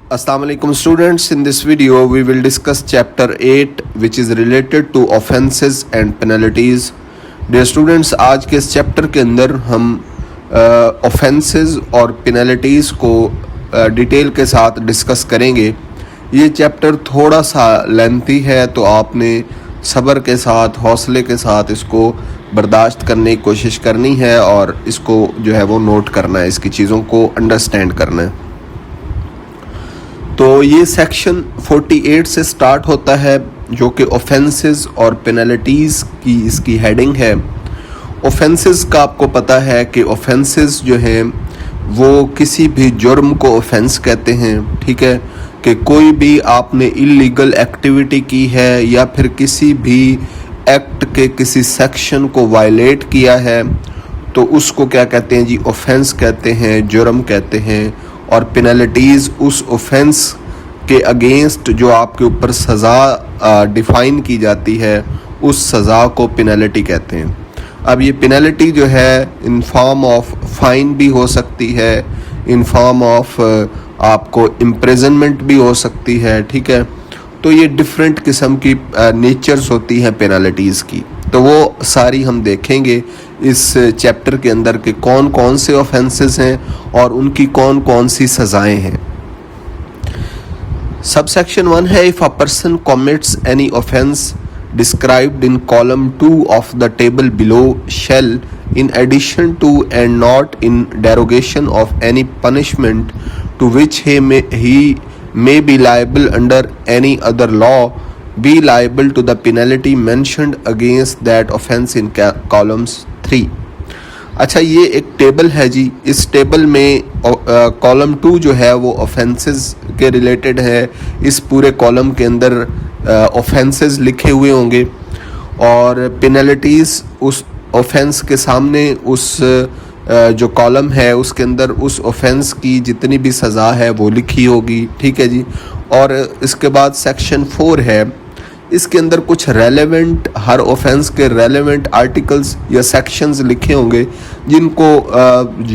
Assalamu alaikum students. In this video we will discuss chapter 8 which is related to offenses and penalties. Dear students, आज के इस chapter के अंदर हम offences और पेनल्टीज़ को डिटेल के साथ डिस्कस करेंगे। ये चैप्टर थोड़ा सा लेंथी है तो आपने सब्र के साथ हौसले के साथ इसको बर्दाश्त करने की कोशिश करनी है और इसको जो है वो नोट करना है, इसकी चीज़ों को अंडरस्टैंड करना है। तो ये सेक्शन 48 से स्टार्ट होता है जो कि ऑफेंसेस और पेनल्टीज़ की इसकी हेडिंग है। ऑफेंसेस का आपको पता है कि ऑफेंसेस जो हैं वो किसी भी जुर्म को ऑफेंस कहते हैं, ठीक है, कि कोई भी आपने इलीगल एक्टिविटी की है या फिर किसी भी एक्ट के किसी सेक्शन को वायलेट किया है तो उसको क्या कहते हैं जी, ऑफेंस कहते हैं, जुर्म कहते हैं। और पेनल्टीज़ उस ऑफेंस के अगेंस्ट जो आपके ऊपर सज़ा डिफ़ाइन की जाती है उस सज़ा को पेनल्टी कहते हैं। अब ये पेनल्टी जो है इन फॉर्म ऑफ फाइन भी हो सकती है, इन फॉर्म ऑफ आपको इम्प्रिजनमेंट भी हो सकती है, ठीक है। तो ये डिफरेंट किस्म की नेचर्स होती हैं पेनल्टीज़ की, तो वो सारी हम देखेंगे इस चैप्टर के अंदर के कौन कौन से ऑफेंसेस हैं और उनकी कौन कौन सी सज़ाएं हैं। सबसेक्शन 1 है, if a person commits any offence described in column 2 of the table below shall, in addition to and not in derogation of any punishment to which he may be liable under any other law, be liable to the penalty mentioned against that offence in columns 3। अच्छा, ये एक table है जी। इस table में column 2 जो है वो offences के रिलेटेड है। इस पूरे कॉलम के अंदर ऑफेंसेस लिखे हुए होंगे और पेनल्टीज़ उस ऑफेंस के सामने उस जो कॉलम है उसके अंदर उस ऑफेंस की जितनी भी सज़ा है वो लिखी होगी, ठीक है जी। और इसके बाद सेक्शन 4 है, इसके अंदर कुछ रेलेवेंट, हर ऑफेंस के रेलेवेंट आर्टिकल्स या सेक्शंस लिखे होंगे जिनको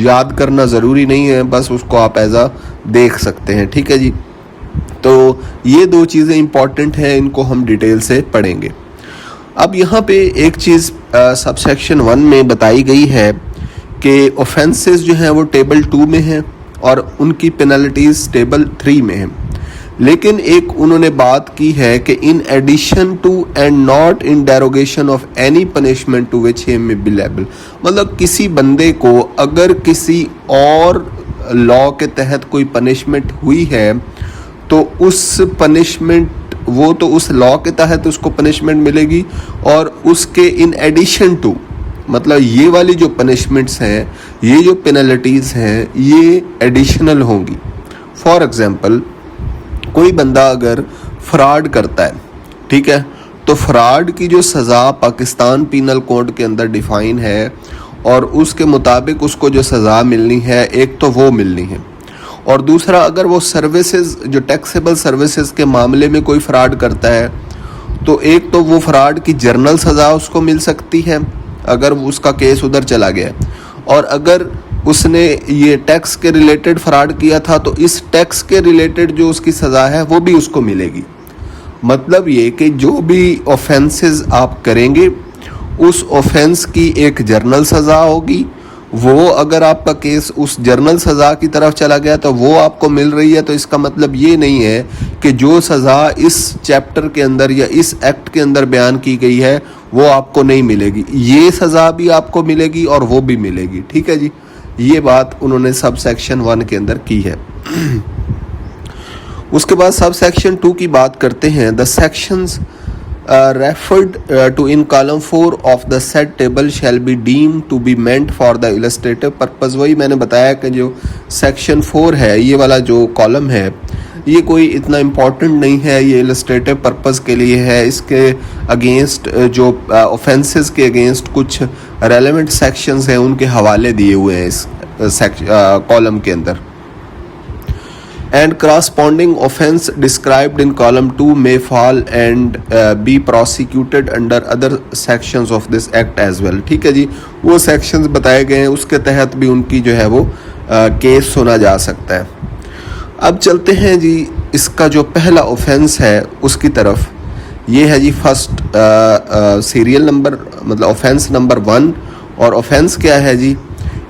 याद करना ज़रूरी नहीं है, बस उसको आप एज आ देख सकते हैं, ठीक है जी। तो ये दो चीज़ें इंपॉर्टेंट हैं, इनको हम डिटेल से पढ़ेंगे। अब यहाँ पे एक चीज़ सबसेक्शन 1 में बताई गई है कि ऑफेंसेस जो हैं वो टेबल 2 में हैं और उनकी पेनल्टीज़ टेबल 3 में हैं। लेकिन एक उन्होंने बात की है कि in addition to and not in derogation of any punishment to which he may be liable, मतलब किसी बंदे को अगर किसी और लॉ के तहत कोई पनिशमेंट हुई है तो उस पनिशमेंट, वो तो उस लॉ के तहत उसको पनिशमेंट मिलेगी और उसके इन एडिशन टू, मतलब ये वाली जो पनिशमेंट्स हैं, ये जो पेनल्टीज़ हैं, ये एडिशनल होंगी। फॉर एग्जांपल, कोई बंदा अगर फ्रॉड करता है, ठीक है, तो फ्रॉड की जो सज़ा पाकिस्तान पीनल कोड के अंदर डिफ़ाइन है और उसके मुताबिक उसको जो सज़ा मिलनी है, एक तो वो मिलनी है, और दूसरा अगर वो सर्विसेज, जो टैक्सेबल सर्विसेज के मामले में कोई फ्रॉड करता है तो एक तो वो फ्रॉड की जर्नल सज़ा उसको मिल सकती है अगर उसका केस उधर चला गया, और अगर उसने ये टैक्स के रिलेटेड फ्रॉड किया था तो इस टैक्स के रिलेटेड जो उसकी सज़ा है वो भी उसको मिलेगी। मतलब ये कि जो भी ऑफेंसेस आप करेंगे उस ऑफेंस की एक जर्नल सज़ा होगी, वो अगर आपका केस उस जर्नल सज़ा की तरफ चला गया तो वो आपको मिल रही है। तो इसका मतलब ये नहीं है कि जो सज़ा इस चैप्टर के अंदर या इस एक्ट के अंदर बयान की गई है वो आपको नहीं मिलेगी, ये सज़ा भी आपको मिलेगी और वो भी मिलेगी, ठीक है जी। ये बात उन्होंने सब सेक्शन 1 के अंदर की है। उसके बाद सब सेक्शन 2 की बात करते हैं। The sections referred to in column 4 of the said table shall be deemed to be meant for the illustrative purpose। वही मैंने बताया कि जो सेक्शन 4 है, ये वाला जो कॉलम है, ये कोई इतना इम्पॉर्टेंट नहीं है, ये इलस्ट्रेटिव पर्पस के लिए है। इसके अगेंस्ट जो ऑफेंसेस के अगेंस्ट कुछ रेलेवेंट सेक्शंस हैं उनके हवाले दिए हुए हैं इस कॉलम के अंदर। And corresponding offence described in column 2 may fall and be prosecuted under other sections of this act as well, ठीक है जी। वो sections बताए गए हैं उसके तहत भी उनकी जो है वो केस सुना जा सकता है। अब चलते हैं जी इसका जो पहला ऑफेंस है उसकी तरफ। ये है जी फर्स्ट सीरियल नंबर, मतलब ऑफेंस नंबर 1। और ऑफेंस क्या है जी?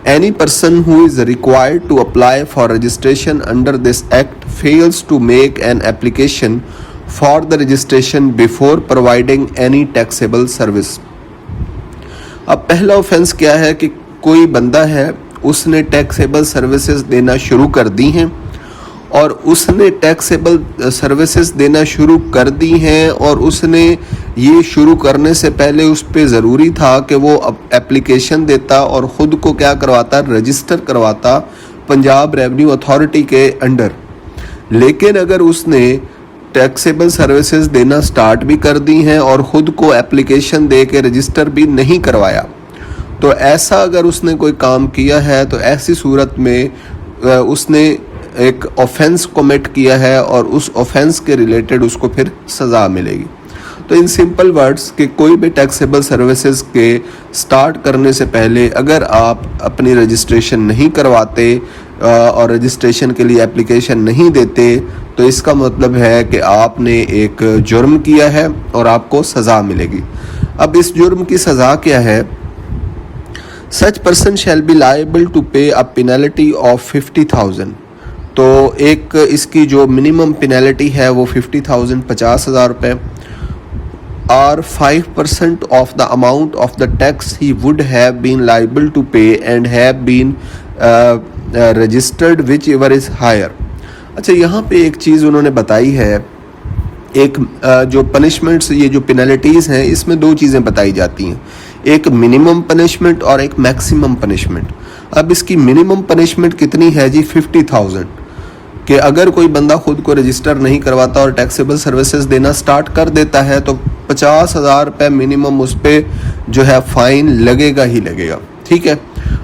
Any person who is required to apply for registration under this act fails to make an application for the registration before providing any taxable service. अब पहला offence क्या है कि कोई बंदा है, उसने टैक्सेबल सर्विसेज देना शुरू कर दी हैं, और उसने टैक्सेबल सर्विसेज देना शुरू कर दी हैं, और उसने ये शुरू करने से पहले उस पर ज़रूरी था कि वो एप्लीकेशन देता और ख़ुद को क्या करवाता, रजिस्टर करवाता पंजाब रेवेन्यू अथॉरिटी के अंडर। लेकिन अगर उसने टैक्सेबल सर्विसेज देना स्टार्ट भी कर दी हैं और ख़ुद को एप्लीकेशन दे के रजिस्टर भी नहीं करवाया, तो ऐसा अगर उसने कोई काम किया है तो ऐसी सूरत में उसने एक ऑफेंस कमिट किया है और उस ऑफेंस के रिलेटेड उसको फिर सज़ा मिलेगी। तो इन सिंपल वर्ड्स कि कोई भी टैक्सेबल सर्विसेज के स्टार्ट करने से पहले अगर आप अपनी रजिस्ट्रेशन नहीं करवाते और रजिस्ट्रेशन के लिए एप्लीकेशन नहीं देते, तो इसका मतलब है कि आपने एक जुर्म किया है और आपको सज़ा मिलेगी। अब इस जुर्म की सज़ा क्या है? Such person shall be liable to pay a penalty of 50,000। तो एक इसकी जो मिनिमम पेनल्टी है वो 50,000 50,000 रुपये, और 5% of the amount of the tax he would have been liable to pay and have been registered whichever is higher. अच्छा, यहाँ पे एक चीज़ उन्होंने बताई है, एक जो पनिशमेंट्स, ये जो पेनल्टीज़ हैं, इसमें दो चीज़ें बताई जाती हैं, एक मिनिमम पनिशमेंट और एक मैक्सिमम पनिशमेंट। अब इसकी मिनिमम पनिशमेंट कितनी है जी? 50,000। कि अगर कोई बंदा खुद को रजिस्टर नहीं करवाता और टैक्सेबल सर्विसेज देना स्टार्ट कर देता है तो 50,000 रुपये मिनिमम उस पर जो है फ़ाइन लगेगा ही लगेगा। ठीक है।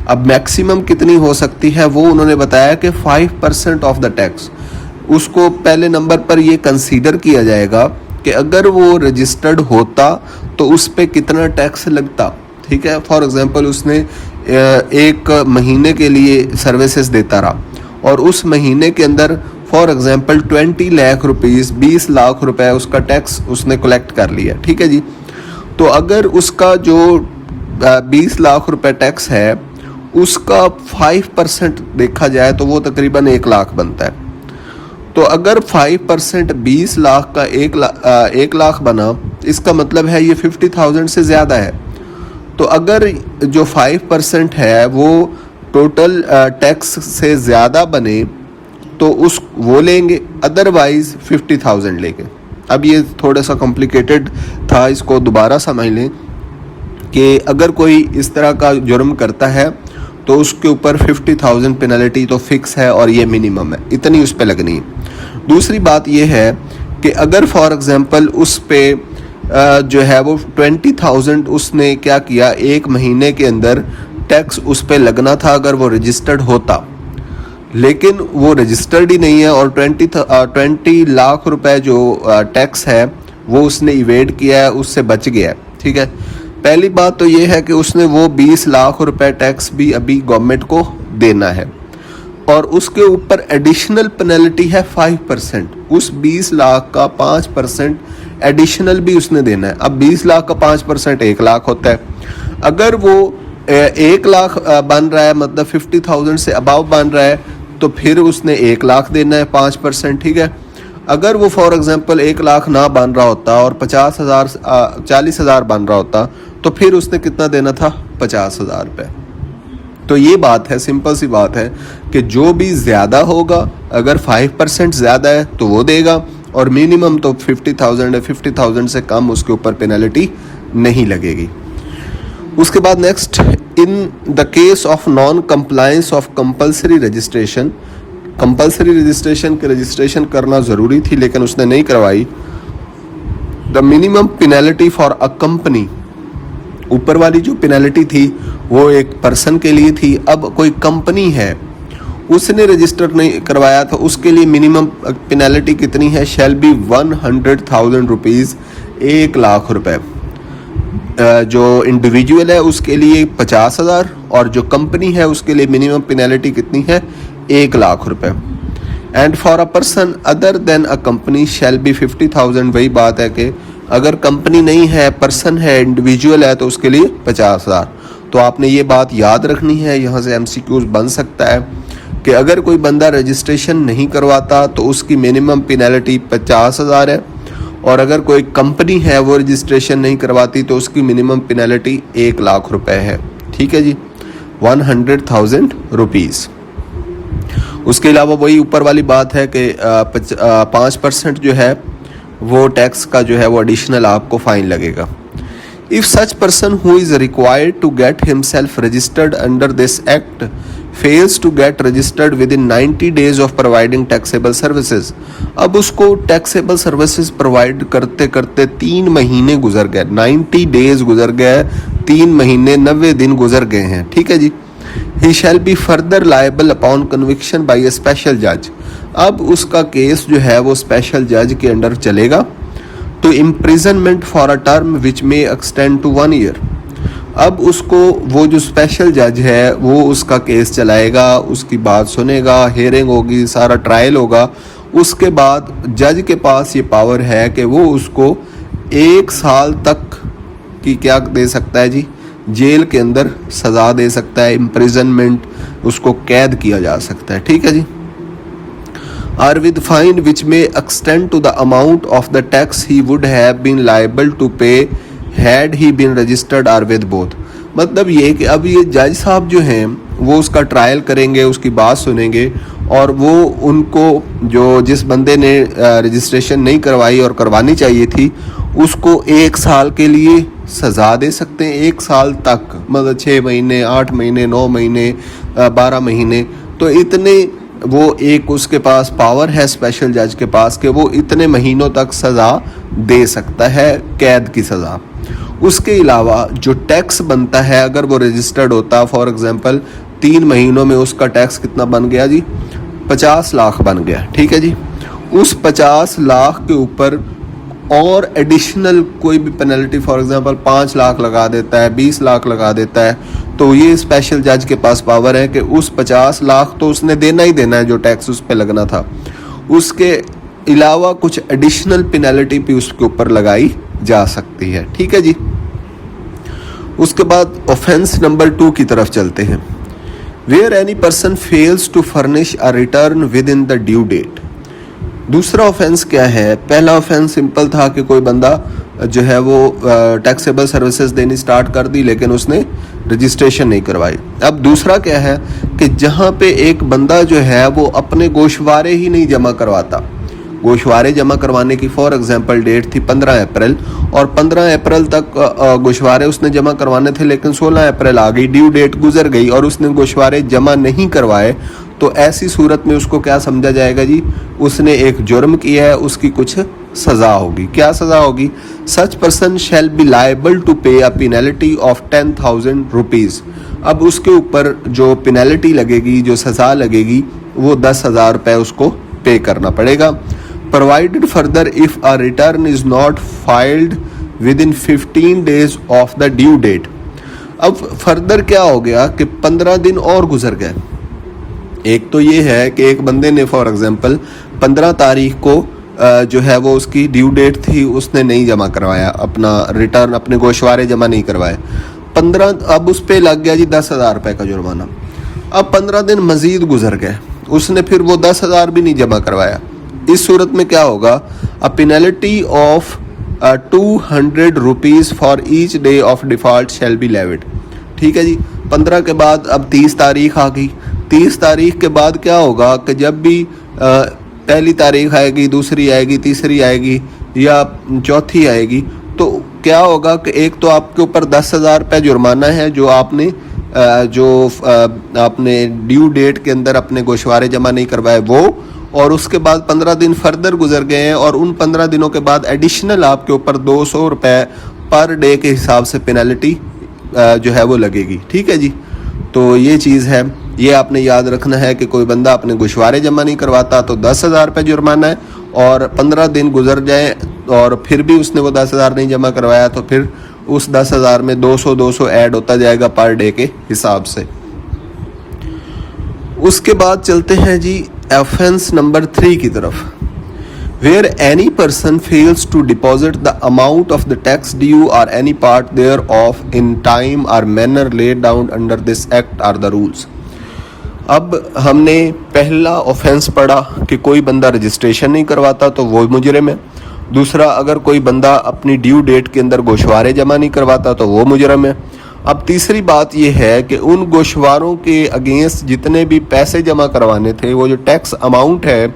अब मैक्सिमम कितनी हो सकती है वो उन्होंने बताया कि 5% ऑफ द टैक्स। उसको पहले नंबर पर ये कंसीडर किया जाएगा कि अगर वो रजिस्टर्ड होता तो उस पर कितना टैक्स लगता। ठीक है। फॉर एग्जांपल उसने एक महीने के लिए सर्विसेज देता रहा और उस महीने के अंदर for example 20 lakh rupees 20 lakh रुपए उसका टैक्स उसने कलेक्ट कर लिया। ठीक है जी। तो अगर उसका जो 20 लाख रुपए टैक्स है उसका 5% देखा जाए तो वो तकरीबन 1 लाख बनता है। तो अगर 5% 20 लाख का 1 लाख बना, इसका मतलब है ये 50,000 से ज़्यादा है। तो अगर जो 5% है वो टोटल टैक्स से ज़्यादा बने तो वो लेंगे, अदरवाइज़ 50,000 लेंगे। अब ये थोड़ा सा कॉम्प्लिकेटेड था, इसको दोबारा समझ लें कि अगर कोई इस तरह का जुर्म करता है तो उसके ऊपर 50,000 पेनल्टी तो फिक्स है और ये मिनिमम है, इतनी उस पर लगनी है। दूसरी बात ये है कि अगर फॉर एग्जांपल उस पे जो है वो 20,000 उसने क्या किया, एक महीने के अंदर टैक्स उस पे लगना था अगर वो रजिस्टर्ड होता, लेकिन वो रजिस्टर्ड ही नहीं है और 20 लाख रुपए जो टैक्स है वो उसने इवेड किया है, उससे बच गया है। ठीक है। पहली बात तो ये है कि उसने वो 20 लाख रुपए टैक्स भी अभी गवर्नमेंट को देना है और उसके ऊपर एडिशनल पेनल्टी है 5%। उस 20 लाख का 5% एडिशनल भी उसने देना है। अब 20 लाख का 5% 1 लाख होता है। अगर वो 1 लाख बन रहा है, मतलब 50,000 से अबाव बन रहा है, तो फिर उसने 1 लाख देना है 5%। ठीक है। अगर वो फॉर एग्जांपल 1 लाख ना बन रहा होता और 40,000 बन रहा होता तो फिर उसने कितना देना था? 50,000 रुपये। तो ये बात है, सिंपल सी बात है कि जो भी ज़्यादा होगा, अगर 5% ज़्यादा है तो वो देगा और मिनिमम तो 50,000 है, 50,000 से कम उसके ऊपर पेनल्टी नहीं लगेगी। उसके बाद next, in the case of non compliance of compulsory registration, compulsory registration के रजिस्ट्रेशन करना ज़रूरी थी लेकिन उसने नहीं करवाई, the minimum penalty for a company, ऊपर वाली जो पेनल्टी थी वो एक पर्सन के लिए थी, अब कोई कंपनी है उसने रजिस्टर नहीं करवाया तो उसके लिए मिनिमम पेनल्टी कितनी है? शैल बी 100,000 रुपीज़, 1 लाख रुपए। जो इंडिविजुअल है उसके लिए 50,000 और जो कंपनी है उसके लिए मिनिमम पेनल्टी कितनी है? 1 लाख रुपए। And for a person other than a company shall be 50,000। वही बात है कि अगर कंपनी नहीं है, पर्सन है, इंडिविजुअल है, तो उसके लिए 50,000। तो आपने ये बात याद रखनी है, यहाँ से MCQs बन सकता है कि अगर कोई बंदा रजिस्ट्रेशन नहीं करवाता तो उसकी मिनिमम पेनल्टी 50,000 है, और अगर कोई कंपनी है वो रजिस्ट्रेशन नहीं करवाती तो उसकी मिनिमम पेनल्टी 1 लाख रुपए है। ठीक है जी, 100,000 रुपीज़। उसके अलावा वही ऊपर वाली बात है कि 5% जो है वो टैक्स का जो है वो एडिशनल आपको फाइन लगेगा। If such person who is required to get himself registered under this act fails to get registered within 90 days of providing taxable services. अब उसको टैक्सेबल सर्विसेज प्रोवाइड करते करते 3 महीने गुजर गए, 90 डेज गुजर गए, 3 महीने 90 दिन गुजर गए हैं। ठीक है जी। He shall be further liable upon conviction by a special judge। अब उसका केस जो है वो स्पेशल जज के अंडर चलेगा, तो imprisonment for a term which may extend to 1 year. अब उसको वो जो स्पेशल जज है वो उसका केस चलाएगा, उसकी बात सुनेगा, हेयरिंग होगी, सारा ट्रायल होगा। उसके बाद जज के पास ये पावर है कि वो उसको 1 साल तक की क्या दे सकता है जी, जेल के अंदर सज़ा दे सकता है, इम्प्रिजनमेंट, उसको कैद किया जा सकता है। ठीक है जी। Or with fine which may extend to the amount of the tax he would have been liable to pay had he been registered or with both. मतलब ये कि अब ये जज साहब जो हैं वो उसका ट्रायल करेंगे, उसकी बात सुनेंगे, और वो उनको जो जिस बंदे ने रजिस्ट्रेशन नहीं करवाई और करवानी चाहिए थी उसको 1 साल के लिए सज़ा दे सकते हैं, 1 साल तक, मतलब 6 महीने, 8 महीने, 9 महीने, 12 महीने। तो इतने वो एक उसके पास पावर है स्पेशल जज के पास कि वो इतने महीनों तक सज़ा दे सकता है, कैद की सज़ा। उसके अलावा जो टैक्स बनता है अगर वो रजिस्टर्ड होता, फॉर एग्जांपल 3 महीनों में उसका टैक्स कितना बन गया जी, 50 लाख बन गया। ठीक है जी। उस 50 लाख के ऊपर और एडिशनल कोई भी पेनल्टी, फॉर एग्जांपल 5 लाख लगा देता है, 20 लाख लगा देता है, तो ये स्पेशल जज के पास पावर है कि उस 50 लाख तो उसने देना ही देना है जो टैक्स उस पर लगना था। उसके अलावा कुछ एडिशनल पेनल्टी भी उसके ऊपर लगाई जा सकती है। ठीक है जी। उसके बाद ऑफेंस नंबर 2 की तरफ चलते हैं। Where any person fails to furnish a return within the due date. दूसरा ऑफेंस क्या है? पहला ऑफेंस सिंपल था कि कोई बंदा जो है वो टैक्सेबल सर्विसेज देनी स्टार्ट कर दी लेकिन उसने रजिस्ट्रेशन नहीं करवाई। अब दूसरा क्या है कि जहाँ पे एक बंदा जो है वो अपने गोशवारे ही नहीं जमा करवाता। गोशवारे जमा करवाने की फॉर एग्जांपल डेट थी 15 अप्रैल, और 15 अप्रैल तक गोशवारे उसने जमा करवाने थे, लेकिन 16 अप्रैल आ गई, ड्यू डेट गुजर गई और उसने गोशवारे जमा नहीं करवाए। तो ऐसी सूरत में उसको क्या समझा जाएगा जी? उसने एक जुर्म किया है, उसकी कुछ सज़ा होगी। क्या सज़ा होगी? Such person shall be liable to pay a penalty of 10,000 rupees. अब उसके ऊपर जो पेनल्टी लगेगी, जो सज़ा लगेगी, वो 10,000 रुपये उसको पे करना पड़ेगा। Provided further if a return is not filed within 15 days of the due date. अब फर्दर क्या हो गया कि 15 दिन और गुजर गए। एक तो ये है कि एक बंदे ने फॉर एग्जांपल 15 तारीख को जो है वो उसकी ड्यू डेट थी, उसने नहीं जमा करवाया अपना रिटर्न, अपने गोशवारे जमा नहीं करवाए। 15 अब उस पर लग गया जी 10,000 रुपये का जुर्माना। अब 15 दिन मजीद गुजर गए, उसने फिर वो 10,000 भी नहीं जमा करवाया। इस सूरत में क्या होगा? अ penalty of 200 rupees for each day of default shell be levied. ठीक है जी। 15 के बाद अब 30 तारीख आ गई। 30 तारीख के बाद क्या होगा कि जब भी पहली तारीख आएगी, दूसरी आएगी, तीसरी आएगी या चौथी आएगी, तो क्या होगा कि एक तो आपके ऊपर 10,000 रुपये जुर्माना है जो आपने आपने ड्यू डेट के अंदर अपने गोशवारे जमा नहीं करवाए वो, और उसके बाद 15 दिन फर्दर गुजर गए हैं और उन 15 दिनों के बाद एडिशनल आपके ऊपर 200 रुपये पर डे के हिसाब से पेनल्टी जो है वो लगेगी। ठीक है जी। तो ये चीज़ है, ये आपने याद रखना है कि कोई बंदा अपने गोशवारे जमा नहीं करवाता तो 10,000 रुपये जुर्माना है, और 15 दिन गुजर जाए और फिर भी उसने वो 10,000 नहीं जमा करवाया तो फिर उस 10,000 में 200 ऐड होता जाएगा पर डे के हिसाब से। उसके बाद चलते हैं जी ऑफेंस नंबर 3 की तरफ। Where any person fails to deposit the amount of the tax due or any part thereof in time or manner laid down under this act are the rules। अब हमने पहला ऑफेंस पढ़ा कि कोई बंदा registration नहीं करवाता तो वो मुजरिम है। दूसरा, अगर कोई बंदा अपनी ड्यू डेट के अंदर गोशवारे जमा नहीं करवाता तो वो मुजरिम है। अब तीसरी बात यह है कि उन गोशवारों के अगेंस्ट जितने भी पैसे जमा करवाने थे, वो जो टैक्स अमाउंट है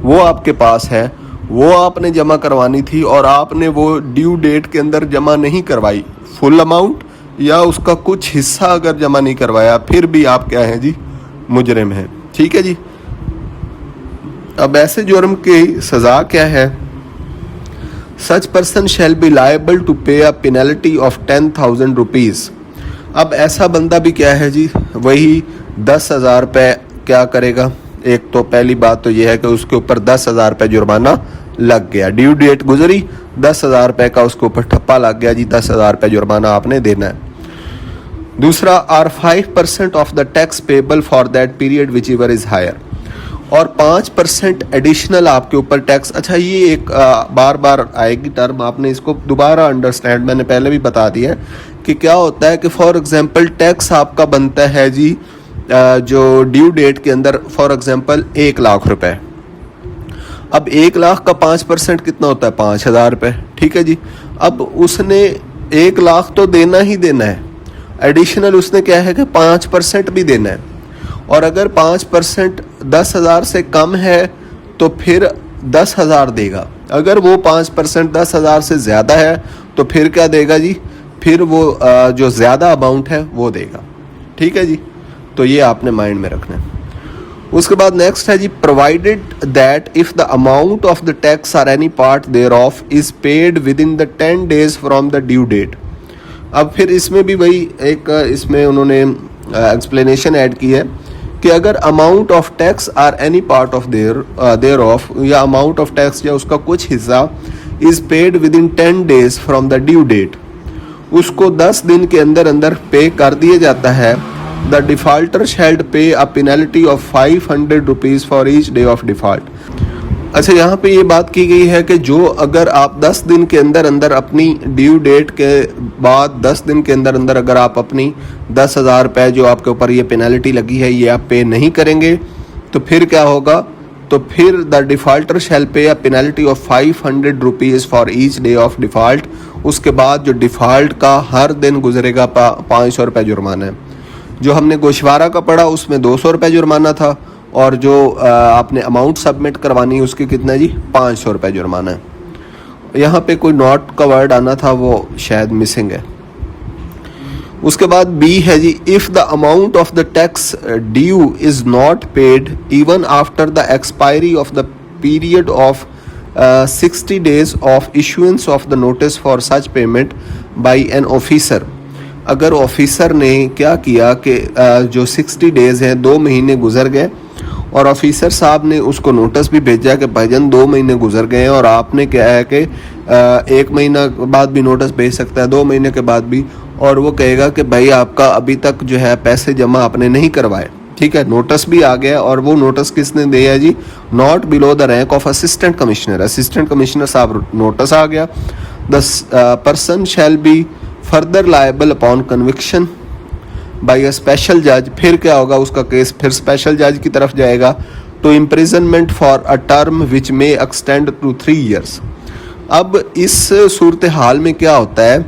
वो आपके पास है, वो आपने जमा करवानी थी और आपने वो ड्यू डेट के अंदर जमा नहीं करवाई फुल अमाउंट, या उसका कुछ हिस्सा अगर जमा नहीं करवाया, फिर भी आप क्या हैं जी, मुजरिम हैं। ठीक है जी। अब ऐसे जुर्म की सज़ा क्या है? Such person shall be liable to pay a penalty of 10,000 rupees. अब ऐसा बंदा भी क्या है जी, वही 10,000 रुपये क्या करेगा? एक तो पहली बात तो यह है कि उसके ऊपर 10,000 रुपये जुर्माना लग गया, ड्यू डेट गुजरी, 10,000 रुपये का उसके ऊपर ठप्पा लग गया जी, 10,000 रुपये जुर्माना आपने देना है। दूसरा, or 5% of the tax payable for that period whichever is higher, और 5% एडिशनल आपके ऊपर टैक्स। अच्छा, ये एक बार बार आएगी टर्म, आपने इसको दोबारा अंडरस्टैंड, मैंने पहले भी बता दिया है कि क्या होता है कि फॉर एग्जांपल टैक्स आपका बनता है जी जो ड्यू डेट के अंदर, फॉर एग्जांपल 1 लाख रुपए। अब 1 लाख का 5% कितना होता है? 5,000 रुपये। ठीक है जी। अब उसने 1 लाख तो देना ही देना है, एडिशनल उसने क्या है कि 5% भी देना है, और अगर 5% 10,000 से कम है तो फिर 10,000 देगा। अगर वो 5% 10,000 से ज़्यादा है तो फिर क्या देगा जी? फिर वो जो ज़्यादा अमाउंट है वो देगा। ठीक है जी। तो ये आपने माइंड में रखना है। उसके बाद नेक्स्ट है जी, provided that if the amount of the tax or any part thereof is paid within the 10 days from the due date. अब फिर इसमें भी वही एक इसमें उन्होंने एक्सप्लेनेशन ऐड की है कि अगर amount of tax or any part ऑफ देयर ऑफ, या अमाउंट ऑफ टैक्स या उसका कुछ हिस्सा is paid within 10 days from the due date, उसको 10 दिन के अंदर अंदर पे कर दिया जाता है। द डिफ़ॉल्टर शैल पे a penalty of 500 rupees for each day of default. अच्छा, यहाँ पे ये बात की गई है कि जो अगर आप 10 दिन के अंदर अंदर अपनी ड्यू डेट के बाद 10 दिन के अंदर अंदर अगर आप अपनी 10,000 रुपये जो आपके ऊपर ये पेनल्टी लगी है ये आप पे नहीं करेंगे तो फिर क्या होगा? तो फिर द डिफ़ॉल्टर शैल पे a penalty of 500 rupees for each day of default. उसके बाद जो डिफ़ॉल्ट का हर दिन गुजरेगा 500 रुपये जुर्माना है। जो हमने गोशवारा का पढ़ा उसमें 200 रुपये जुर्माना था, और जो आपने अमाउंट सबमिट करवानी है उसकी कितना जी? 500 रुपये जुर्माना है। यहाँ पे कोई नॉट का वर्ड आना था, वो शायद मिसिंग है। उसके बाद बी है जी, if the amount of the tax due is not paid even after the expiry of the period of 60 days of issuance of the notice for such payment by an officer. अगर officer ने क्या किया कि जो 60 days हैं, 2 महीने गुजर गए और ऑफिसर साहब ने उसको नोटिस भी भेजा कि भाईजान 2 महीने गुजर गए हैं, और आपने क्या है कि 1 महीना बाद भी नोटिस भेज सकता है, 2 महीने के बाद भी, और वो कहेगा कि भाई आपका अभी तक जो है पैसे जमा आपने नहीं करवाए। ठीक है, नोटिस भी आ गया, और वो नोटिस किसने दिया है जी? Not below the rank of assistant commissioner. Assistant commissioner साहब नोटिस आ गया। The person shall be further liable upon conviction by a special जज। फिर क्या होगा? उसका केस फिर स्पेशल जज की तरफ जाएगा, to imprisonment for a term which may extend to 3 years। अब इस सूरत हाल में क्या होता है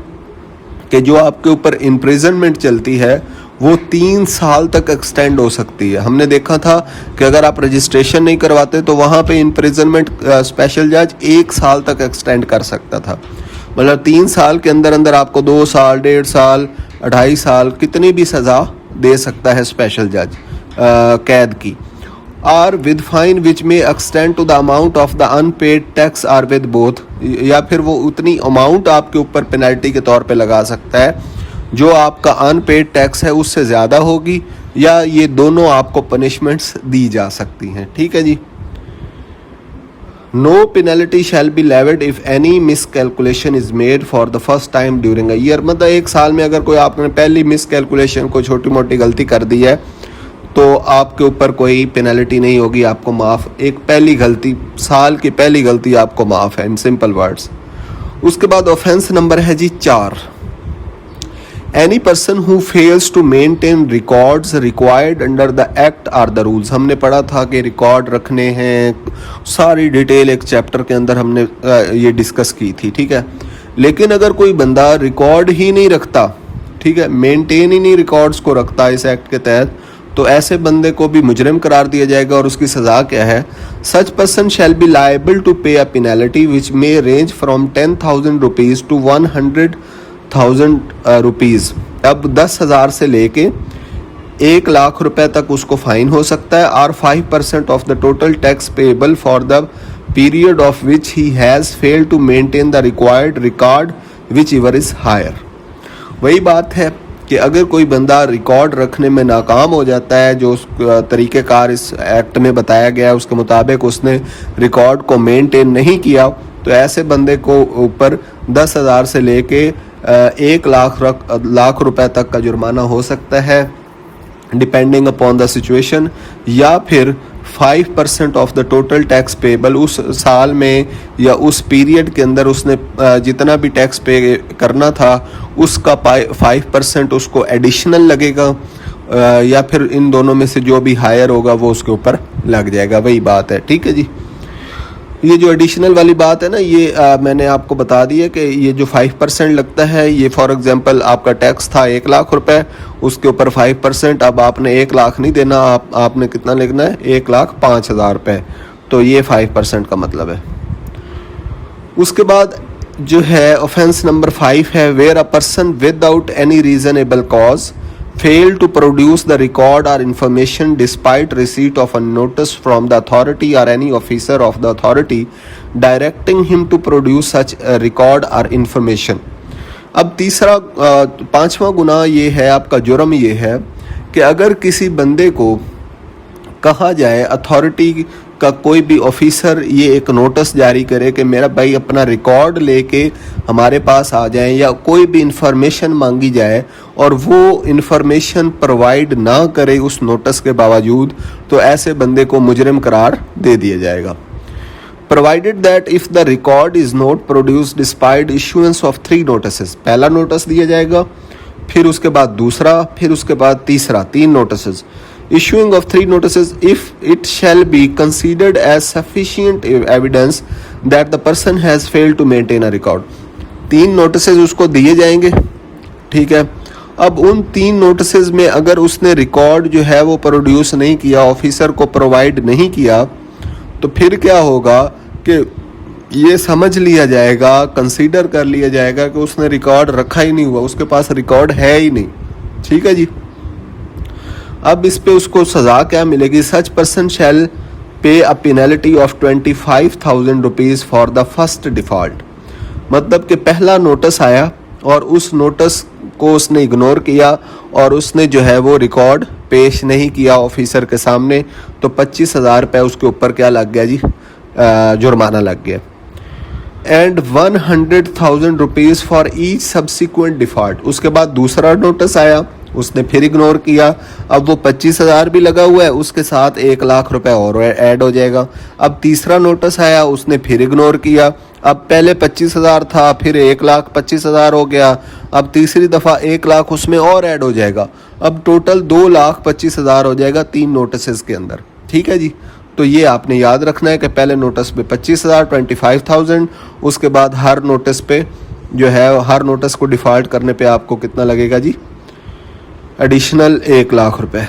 कि जो आपके ऊपर इम्प्रिजनमेंट चलती है वो 3 साल तक एक्सटेंड हो सकती है। हमने देखा था कि अगर आप रजिस्ट्रेशन नहीं करवाते तो वहाँ पे इम्प्रिजनमेंट स्पेशल जज 1 साल तक एक्सटेंड कर सकता था। मतलब 3 साल के अंदर अंदर आपको 2 साल, 1.5 साल, 2.5 साल कितनी भी सज़ा दे सकता है स्पेशल जज कैद की। Are with fine which may extend to the amount of the unpaid tax or with both, या फिर वो उतनी अमाउंट आपके ऊपर पेनल्टी के तौर पे लगा सकता है जो आपका अनपेड टैक्स है उससे ज़्यादा होगी, या ये दोनों आपको पनिशमेंट्स दी जा सकती हैं। ठीक है जी। No penalty shall be levied if any miscalculation is made for the first time during a year. मतलब 1 साल में अगर कोई आपने पहली मिस कैलकुलेशन को छोटी मोटी गलती कर दी है तो आपके ऊपर कोई पेनल्टी नहीं होगी, आपको माफ़, एक पहली गलती, साल की पहली गलती आपको माफ़ है, इन सिंपल वर्ड्स। उसके बाद ऑफेंस नंबर है जी 4, any person who fails to maintain records required under the act or the rules. हमने पढ़ा था कि रिकॉर्ड रखने हैं, सारी डिटेल एक चैप्टर के अंदर हमने ये डिस्कस की थी, ठीक है। लेकिन अगर कोई बंदा रिकॉर्ड ही नहीं रखता, ठीक है, मेंटेन ही नहीं रिकॉर्ड्स को रखता इस एक्ट के तहत, तो ऐसे बंदे को भी मुजरिम करार दिया जाएगा। और उसकी सज़ा क्या है? Such person shall be liable to pay a penalty which may range from 10,000 rupees to 100,000 rupees. अब 10,000 से लेके 1,00,000 रुपए तक उसको फाइन हो सकता है, और 5% of the total tax payable for the period of which he has failed to maintain the required record whichever is higher. वही बात है कि अगर कोई बंदा रिकॉर्ड रखने में नाकाम हो जाता है, जो उस तरीक़ेकार इस एक्ट में बताया गया है उसके मुताबिक उसने रिकॉर्ड को मेंटेन नहीं किया, तो ऐसे बंदे को ऊपर 10,000 से लेके 1,00,000 रुपए तक का जुर्माना हो सकता है, डिपेंडिंग अपॉन द सिचुएशन, या फिर 5% of the total tax payable, उस साल में या उस पीरियड के अंदर उसने जितना भी टैक्स पे करना था उसका 5% उसको एडिशनल लगेगा, या फिर इन दोनों में से जो भी हायर होगा वो उसके ऊपर लग जाएगा। वही बात है, ठीक है जी। ये जो एडिशनल वाली बात है ना, ये मैंने आपको बता दी है कि ये जो 5% लगता है, ये फॉर एग्जांपल आपका टैक्स था 1,00,000 रुपए, उसके ऊपर 5%, अब आपने 1,00,000 नहीं देना, आपने कितना लिखना है? 1,05,000 रुपये, तो ये 5% का मतलब है। उसके बाद जो है ऑफेंस नंबर 5 है, where a person without any reasonable cause fail to produce the record or information despite receipt of a notice from the authority or any officer of the authority directing him to produce such a record or information। अब तीसरा 5वां गुनाह ये है, आपका जुर्म ये है कि अगर किसी बंदे को कहा जाए, अथॉरिटी का कोई भी ऑफिसर ये एक नोटिस जारी करे कि मेरा भाई अपना रिकॉर्ड लेके हमारे पास आ जाएं, या कोई भी इंफॉर्मेशन मांगी जाए और वो इंफॉर्मेशन प्रोवाइड ना करे उस नोटिस के बावजूद, तो ऐसे बंदे को मुजरिम करार दे दिया जाएगा। Provided that if the record is not produced despite issuance of 3 notice. पहला नोटिस दिया जाएगा, फिर उसके बाद दूसरा, फिर उसके बाद तीसरा, 3 notice. Issuing of 3 notices if it shall be considered as sufficient evidence that the person has failed to maintain a record। 3 notices उसको दिए जाएंगे, ठीक है। अब उन 3 नोटिसेज में अगर उसने रिकॉर्ड जो है वो प्रोड्यूस नहीं किया, ऑफिसर को प्रोवाइड नहीं किया, तो फिर क्या होगा कि ये समझ लिया जाएगा, कंसीडर कर लिया जाएगा कि उसने रिकॉर्ड रखा ही नहीं हुआ, उसके पास रिकॉर्ड है ही नहीं, ठीक है जी। अब इस पे उसको सज़ा क्या मिलेगी? सच पर्सन शैल पे a penalty of 25,000 rupees for the first default. मतलब कि पहला नोटिस आया और उस नोटिस को उसने इग्नोर किया और उसने जो है वो रिकॉर्ड पेश नहीं किया ऑफिसर के सामने, तो 25,000 रुपये उसके ऊपर क्या लग गया जी? जुर्माना लग गया। And 100,000 rupees for each subsequent default. उसके बाद दूसरा नोटिस आया, उसने फिर इग्नोर किया, अब वो 25,000 भी लगा हुआ है, उसके साथ 1,00,000 रुपए और ऐड हो जाएगा। अब तीसरा नोटिस आया, उसने फिर इग्नोर किया, अब पहले 25,000 था, फिर 1,25,000 हो गया, अब तीसरी दफ़ा 1,00,000 उसमें और ऐड हो जाएगा, अब टोटल 2,25,000 हो जाएगा 3 नोटिस के अंदर, ठीक है जी। तो ये आपने याद रखना है कि पहले नोटिस पे 25,000, 25,000, उसके बाद हर नोटिस पे जो है, हर नोटिस को डिफ़ॉल्ट करने पे आपको कितना लगेगा जी? एडिशनल 1,00,000 रुपए।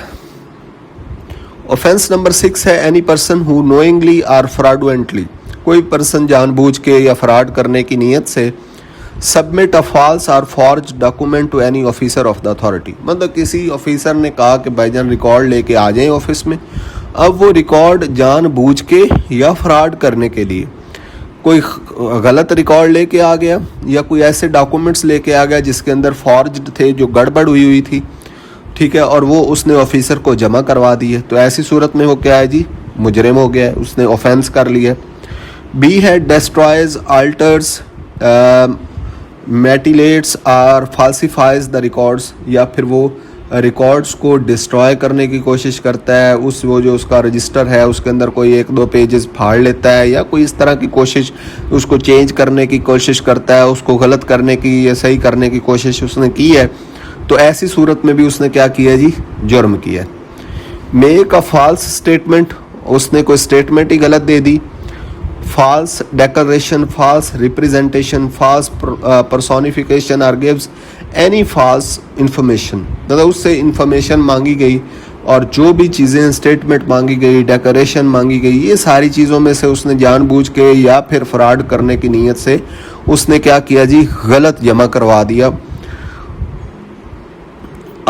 ऑफेंस नंबर 6 है, any person who knowingly or fraudulently, कोई पर्सन जानबूझ के या फ्रॉड करने की नीयत से submit a false or forge document to any officer of the authority. मतलब किसी ऑफिसर ने कहा कि भाईजान रिकॉर्ड लेके आ जाएं ऑफिस में, अब वो रिकॉर्ड जानबूझ के या फ्रॉड करने के लिए कोई गलत रिकॉर्ड लेके आ गया या कोई ऐसे डॉक्यूमेंट्स लेके आ गया जिसके अंदर फॉर्ज्ड थे, जो गड़बड़ हुई थी, ठीक है, और वो उसने ऑफिसर को जमा करवा दी है, तो ऐसी सूरत में वो क्या है जी? मुजरिम हो गया है, उसने ऑफेंस कर लिया। बी है डिस्ट्रॉयज, अल्टर्स, मैटिलेट्स और फाल्सिफाइज द रिकॉर्ड्स, या फिर वो रिकॉर्ड्स को डिस्ट्रॉय करने की कोशिश करता है, वो जो उसका रजिस्टर है उसके अंदर कोई एक दो पेजेस फाड़ लेता है या कोई इस तरह की कोशिश, उसको चेंज करने की कोशिश करता है, उसको गलत करने की या सही करने की कोशिश उसने की है, तो ऐसी सूरत में भी उसने क्या किया जी, जुर्म किया। मेक अ फॉल्स स्टेटमेंट, उसने कोई स्टेटमेंट ही गलत दे दी। False declaration, false representation, false personification और गिव्स एनी फॉल्स इंफॉर्मेशन, मतलब उससे इंफॉर्मेशन मांगी गई और जो भी चीज़ें स्टेटमेंट मांगी गई, डेकोरेशन मांगी गई, ये सारी चीज़ों में से उसने जानबूझ के या फिर फ्रॉड करने की नीयत से उसने क्या किया जी, गलत जमा करवा दिया।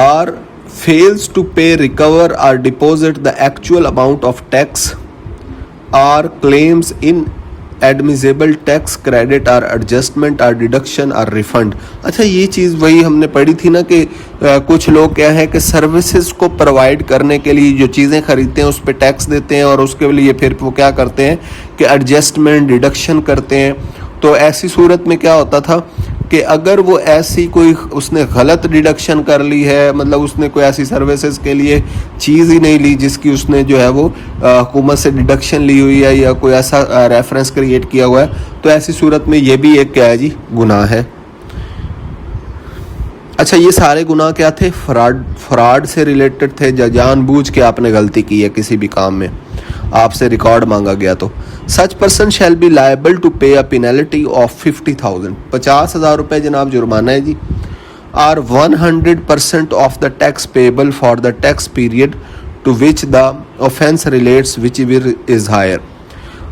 और fails to pay, recover or deposit the actual amount of tax or claims inadmissible tax credit or adjustment or deduction or refund। अच्छा, ये चीज़ वही हमने पढ़ी थी ना कि कुछ लोग क्या है कि सर्विसेज को प्रोवाइड करने के लिए जो चीज़ें खरीदते हैं उस पर टैक्स देते हैं और उसके लिए फिर वो क्या करते हैं कि एडजस्टमेंट डिडक्शन करते हैं। तो ऐसी सूरत में क्या होता था कि अगर वो ऐसी कोई उसने गलत डिडक्शन कर ली है, मतलब उसने कोई ऐसी सर्विसेज के लिए चीज़ ही नहीं ली जिसकी उसने जो है वो हुकूमत से डिडक्शन ली हुई है या कोई ऐसा रेफरेंस क्रिएट किया हुआ है, तो ऐसी सूरत में ये भी एक क्या है जी, गुनाह है। अच्छा, ये सारे गुनाह क्या थे, फ्रॉड से रिलेटेड थे, जानबूझ के आपने गलती की है किसी भी काम में, आपसे रिकॉर्ड मांगा गया तो। Such person shall be liable to pay a penalty of 50,000, 50,000 रुपये जनाब जुर्माना है जी। Or 100% of the tax payable for the tax period to which the offence relates which is higher.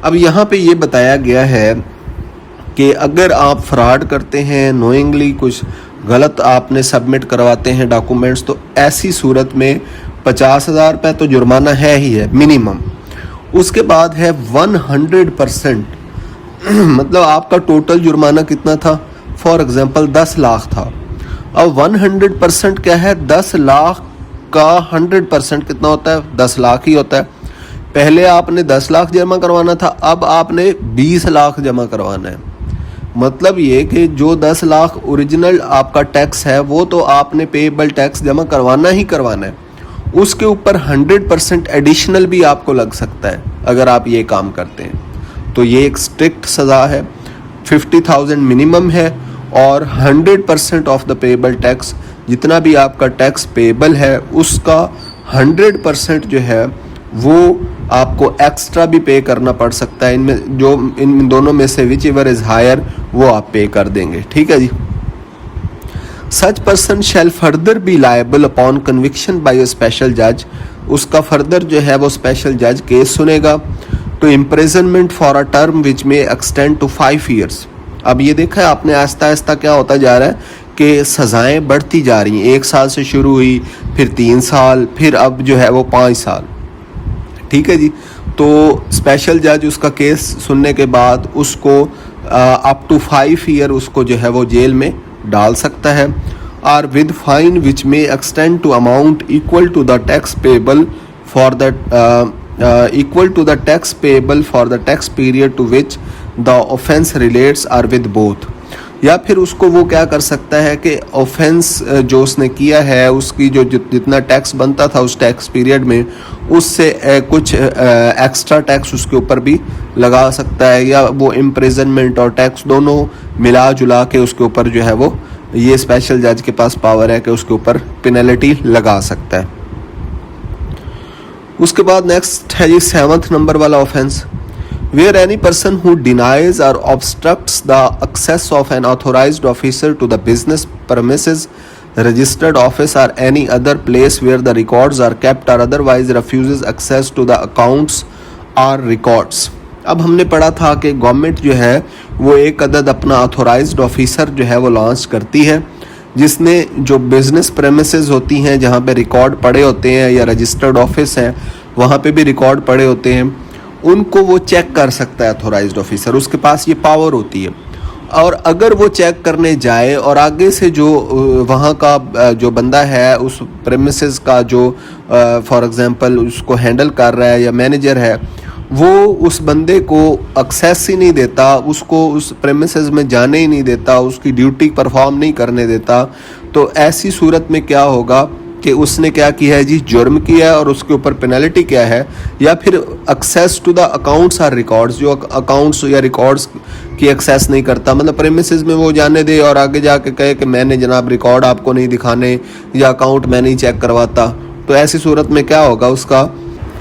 अब यहाँ पे ये बताया गया है कि अगर आप फ्रॉड करते हैं, नोइंगली कुछ गलत आपने सबमिट करवाते हैं डॉक्यूमेंट्स, तो ऐसी सूरत में 50,000 रुपये तो जुर्माना है ही है मिनिमम। उसके बाद है 100%, मतलब आपका टोटल जुर्माना कितना था, फॉर एग्जांपल 10 लाख था। अब 100% क्या है, 10 लाख का 100% कितना होता है, 10 लाख ही होता है। पहले आपने 10 लाख जमा करवाना था, अब आपने 20 लाख जमा करवाना है। मतलब ये कि जो 10 लाख ओरिजिनल आपका टैक्स है वो तो आपने पेएबल टैक्स जमा करवाना ही करवाना है, उसके ऊपर 100% एडिशनल भी आपको लग सकता है अगर आप ये काम करते हैं। तो ये एक स्ट्रिक्ट सज़ा है। 50,000 मिनिमम है और 100% ऑफ द पेएबल टैक्स, जितना भी आपका टैक्स पेएबल है उसका 100% जो है वो आपको एक्स्ट्रा भी पे करना पड़ सकता है। इनमें जो इन दोनों में से विच एवर इज़ हायर वो आप पे कर देंगे, ठीक है जी। Such person shall further be liable upon conviction by a special जज, उसका फर्दर जो है वो स्पेशल जज केस सुनेगा। To imprisonment for a term which may extend to 5 years. अब ये देखा है आपने, आहिस्ता आहिस्ता क्या होता जा रहा है कि सज़ाएँ बढ़ती जा रही हैं। 1 साल से शुरू हुई, फिर 3 साल, फिर अब जो है वो 5 साल, ठीक है जी। तो स्पेशल जज उसका केस सुनने के बाद उसको अप टू 5 ईयर उसको जो है वो जेल में डाल सकता है। और with fine which may extend to amount equal to the tax payable for the tax period to which the offence relates or with both. या फिर उसको वो क्या कर सकता है कि ऑफेंस जो उसने किया है उसकी जो जितना टैक्स बनता था उस टैक्स पीरियड में, उससे कुछ एक्स्ट्रा टैक्स उसके ऊपर भी लगा सकता है, या वो इम्प्रिजनमेंट और टैक्स दोनों मिला जुला के उसके ऊपर जो है वो, ये स्पेशल जज के पास पावर है कि उसके ऊपर पेनल्टी लगा सकता है। उसके बाद नेक्स्ट है जी 7th नंबर वाला offence, where any person who denies or obstructs the access of an authorized officer to the business premises, registered office or any other place where the records are kept or otherwise refuses access to the accounts or records। अब हमने पढ़ा था कि government जो है वो एक अदद अपना अथोराइज्ड ऑफिसर जो है वो लॉन्च करती है, जिसने जो बिजनेस प्रेमिसेस होती हैं जहाँ पे रिकॉर्ड पड़े होते हैं या रजिस्टर्ड ऑफिस है वहाँ पे भी रिकॉर्ड पड़े होते हैं, उनको वो चेक कर सकता है अथोराइज्ड ऑफिसर, उसके पास ये पावर होती है। और अगर वो चेक करने जाए और आगे से जो वहाँ का जो बंदा है उस प्रेमिसेस का जो फॉर एग्जांपल उसको हैंडल कर रहा है या मैनेजर है, वो उस बंदे को एक्सेस ही नहीं देता, उसको उस प्रेमिसेस में जाने ही नहीं देता, उसकी ड्यूटी परफॉर्म नहीं करने देता, तो ऐसी सूरत में क्या होगा कि उसने क्या किया है जी, जुर्म किया है और उसके ऊपर पेनल्टी क्या है, या फिर access to the accounts or records, जो अकाउंट्स या रिकॉर्ड्स की एक्सेस नहीं करता, मतलब प्रेमिसेस में वो जाने दे और आगे जाके कहे कि मैंने जनाब रिकॉर्ड आपको नहीं दिखाने या अकाउंट मैं नहीं चेक करवाता, तो ऐसी सूरत में क्या होगा उसका।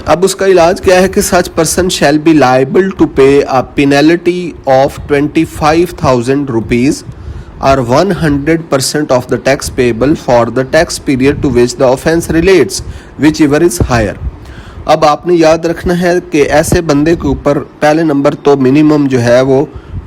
अब उसका इलाज क्या है कि such person shall be liable to pay a penalty of 25,000 rupees or 100% of the tax payable for the tax period to which the offence relates, whichever is higher। अब आपने याद रखना है कि ऐसे बंदे के ऊपर पहले नंबर तो मिनिमम जो है वो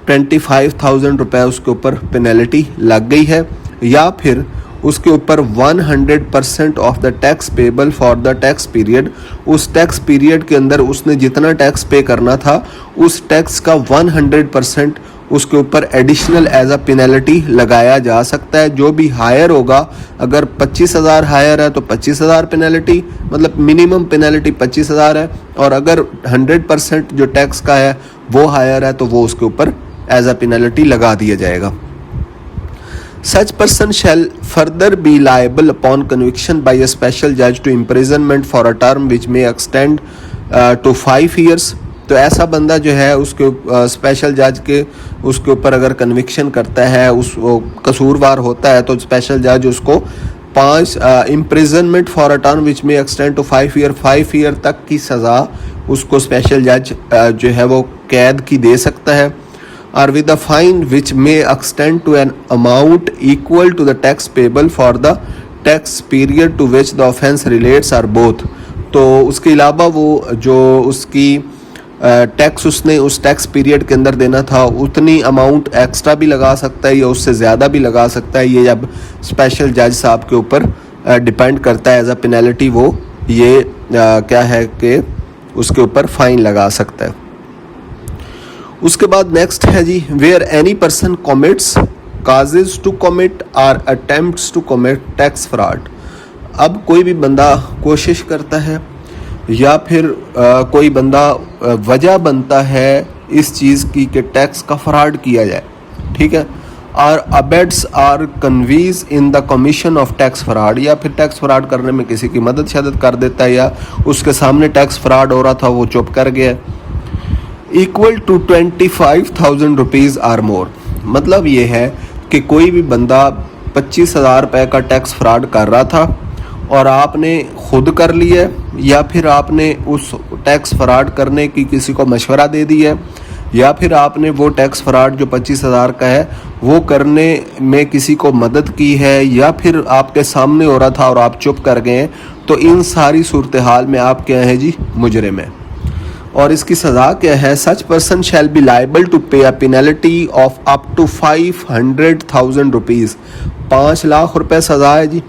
25,000 रुपये उसके ऊपर पेनल्टी लग गई है, या फिर उसके ऊपर 100% of the tax payable for the tax period, उस टैक्स पीरियड के अंदर उसने जितना टैक्स पे करना था उस टैक्स का 100% उसके ऊपर एडिशनल एज अ पेनल्टी लगाया जा सकता है। जो भी हायर होगा, अगर 25,000 हायर है तो 25,000 पेनल्टी, मतलब मिनिमम पेनल्टी 25,000 है, और अगर 100% जो टैक्स का है वो हायर है तो वो उसके ऊपर एज अ पेनल्टी लगा दिया जाएगा। Such person shall further be liable upon conviction by a special judge to imprisonment for a term which may extend to 5 years। तो ऐसा बंदा जो है उसके स्पेशल जज के उसके ऊपर अगर कन्विक्शन करता है, उस वो कसूरवार होता है, तो स्पेशल जज उसको 5 imprisonment for a term which may extend to 5 year, 5 year तक की सज़ा उसको स्पेशल जज जो है वो कैद की दे सकता है। और with a fine which may extend to an amount equal to the tax payable for the tax period to which the offence relates or both. तो उसके अलावा वो जो उसकी टैक्स उसने उस टैक्स पीरियड के अंदर देना था उतनी अमाउंट एक्स्ट्रा भी लगा सकता है या उससे ज़्यादा भी लगा सकता है। ये जब स्पेशल जज साहब के ऊपर डिपेंड करता है एज अ पेनल्टी, वो ये क्या है कि उसके ऊपर फाइन लगा सकता है। उसके बाद नेक्स्ट है जी, where any person commits causes to commit or attempts to commit tax fraud. अब कोई भी बंदा कोशिश करता है या फिर कोई बंदा वजह बनता है इस चीज़ की कि टैक्स का फ्रॉड किया जाए, ठीक है, और abets or connives in the commission of tax fraud, या फिर टैक्स फ्रॉड करने में किसी की मदद शदद कर देता है या उसके सामने टैक्स फ्रॉड हो रहा था वो चुप कर गया, equal to 25,000 rupees or more. मतलब ये है कि कोई भी बंदा 25,000 रुपये का टैक्स फ्रॉड कर रहा था और आपने खुद कर लिया या फिर आपने उस टैक्स फ्रॉड करने की किसी को मशवरा दे दिया, या फिर आपने वो टैक्स फ्रॉड जो 25,000 का है वो करने में किसी को मदद की है, या फिर आपके सामने हो रहा था और आप चुप कर गए, तो इन सारी सूरत हाल में आप क्या है जी, मुजरिम है। और इसकी सज़ा क्या है, such person shall be liable to pay a penalty of up to 500,000 rupees, 5 lakh रुपए सज़ा है जी,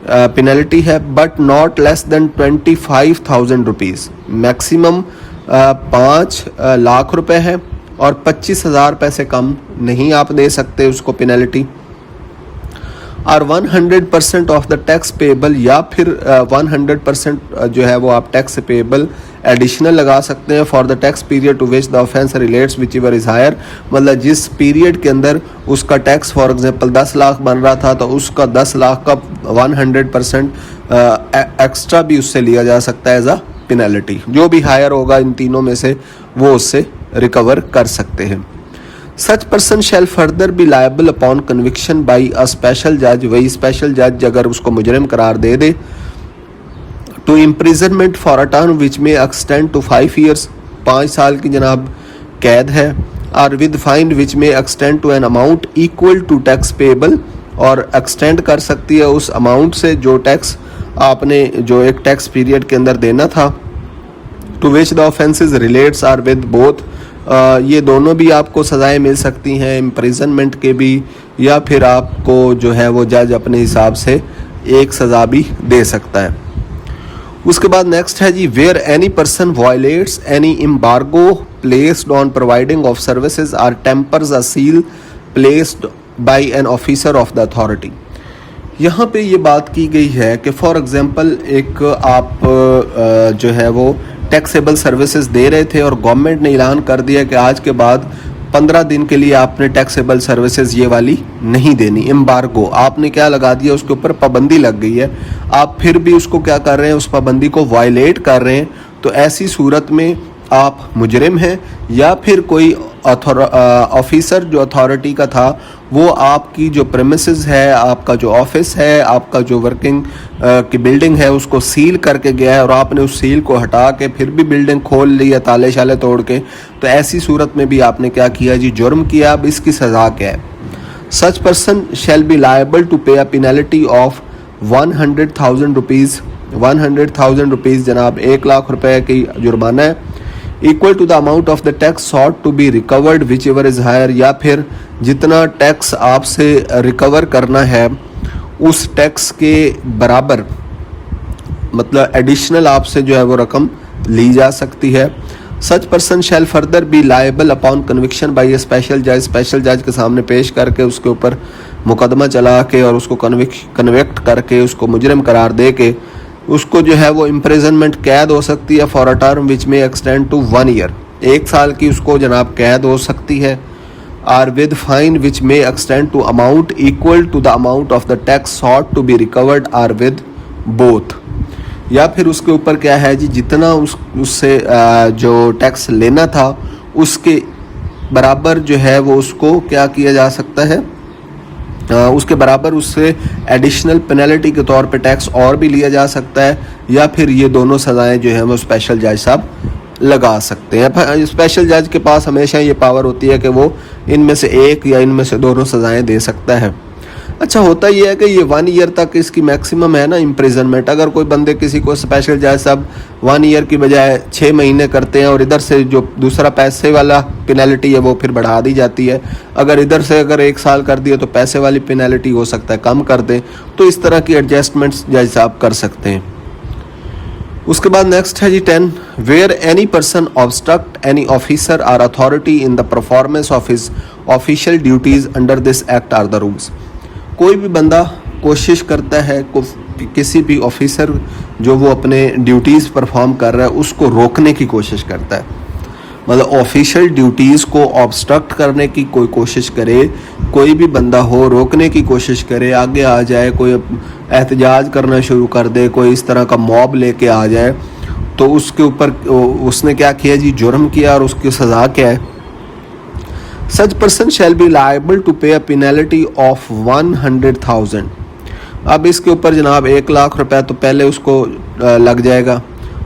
पेनल्टी है, but not less than 25,000 rupees. Maximum 5 lakh रुपए है और 25,000 रुपये से कम नहीं आप दे सकते उसको पेनल्टी। और 100% ऑफ द टैक्स पेबल, या फिर 100% जो है वो आप टैक्स पेबल एडिशनल लगा सकते हैं for the tax period to which the offence relates whichever is higher. मतलब जिस पीरियड के अंदर उसका टैक्स फॉर एग्जांपल 10 लाख बन रहा था तो उसका 10 लाख का 100% एक्स्ट्रा भी उससे लिया जा सकता है एज अ पेनल्टी। जो भी हायर होगा इन तीनों में से वो उससे रिकवर कर सकते हैं। Such person shall further be liable upon conviction by a special जज, वही स्पेशल जज अगर उसको मुजरिम करार दे दे, to imprisonment for a term which may extend to 5 years, 5 साल की जनाब कैद है, और with fine which may extend to an amount equal to tax payable, और एक्सटेंड कर सकती है उस अमाउंट से जो टैक्स आपने जो एक टैक्स पीरियड के अंदर देना था, to which the offences relates or with both. ये दोनों भी आपको सज़ाएं मिल सकती हैं, इम्प्रिजनमेंट के भी, या फिर आपको जो है वो जज अपने हिसाब से एक सज़ा भी दे सकता है। उसके बाद नेक्स्ट है जी, where any person violates any embargo placed on providing of services or tampers a seal placed by an officer of the authority. यहाँ पे ये बात की गई है कि फॉर एग्जांपल एक आप जो है वो टैक्सेबल सर्विसेज दे रहे थे और गवर्नमेंट ने ऐलान कर दिया कि आज के बाद 15 दिन के लिए आपने टैक्सेबल सर्विसेज ये वाली नहीं देनी, एम्बार्गो आपने क्या लगा दिया, उसके ऊपर पाबंदी लग गई है। आप फिर भी उसको क्या कर रहे हैं, उस पाबंदी को वायलेट कर रहे हैं, तो ऐसी सूरत में आप मुजरिम हैं, या फिर कोई ऑफिसर जो अथॉरिटी का था वो आपकी जो प्रेमिसेस है, आपका जो ऑफिस है, आपका जो वर्किंग की बिल्डिंग है उसको सील करके गया है और आपने उस सील को हटा के फिर भी बिल्डिंग खोल ली है ताले शाले तोड़ के, तो ऐसी सूरत में भी आपने क्या किया जी, जुर्म किया। अब इसकी सज़ा क्या है? Such person shall be liable to pay a penalty of 100,000 rupees. 100,000 rupees जनाब 1,00,000 रुपए की जुर्माना है, equal to the amount of the tax sought to be recovered whichever is higher, या फिर जितना टैक्स आपसे रिकवर करना है उस टैक्स के बराबर, मतलब एडिशनल आपसे जो है वो रकम ली जा सकती है। Such person shall further be liable upon conviction by A special जज। स्पेशल जज के सामने पेश करके उसके ऊपर मुकदमा चला के और उसको कन्विक्ट करके उसको मुजरिम करार दे के उसको जो है वो इम्प्रिजनमेंट कैद हो सकती है for a term which may extend to 1 year. 1 साल की उसको जनाब कैद हो सकती है। Are with fine which may extend to amount equal to the amount of the tax sought to be recovered, or with both. या फिर उसके ऊपर क्या है जी, जितना उससे जो टैक्स लेना था उसके बराबर जो है वो उसको क्या किया जा सकता है, उसके बराबर उससे एडिशनल पेनल्टी के तौर पे टैक्स और भी लिया जा सकता है, या फिर ये दोनों सज़ाएं जो हैं वो स्पेशल जज साहब लगा सकते हैं। स्पेशल जज के पास हमेशा ये पावर होती है कि वो इनमें से एक या इनमें से दोनों सज़ाएं दे सकता है। अच्छा, होता ये है कि ये 1 ईयर तक इसकी मैक्सिमम है ना इम्प्रिजनमेंट। अगर कोई बंदे किसी को स्पेशल जज साहब 1 ईयर की बजाय 6 महीने करते हैं और इधर से जो दूसरा पैसे वाला पेनल्टी है वो फिर बढ़ा दी जाती है। अगर इधर से अगर 1 साल कर दिया तो पैसे वाली पेनल्टी हो सकता है कम कर दें, तो इस तरह की एडजस्टमेंट्स जज साहब कर सकते हैं। उसके बाद नेक्स्ट है जी 10, where any person obstruct any officer or authority in the performance of his official duties under this act or the rules. कोई भी बंदा कोशिश करता है किसी भी ऑफिसर जो वो अपने ड्यूटीज़ परफॉर्म कर रहा है उसको रोकने की कोशिश करता है, मतलब ऑफिशियल ड्यूटीज़ को ऑब्स्ट्रक्ट करने की कोई कोशिश करे, कोई भी बंदा हो रोकने की कोशिश करे, आगे आ जाए, कोई एहतजाज करना शुरू कर दे, कोई इस तरह का मॉब लेके आ जाए, तो उसके ऊपर उसने क्या किया जी, जुर्म किया, और उसकी सज़ा क्या है? Such person shall be liable to pay a penalty of 100,000। अब इसके ऊपर जनाब 1,00,000 रुपए तो पहले उसको लग जाएगा।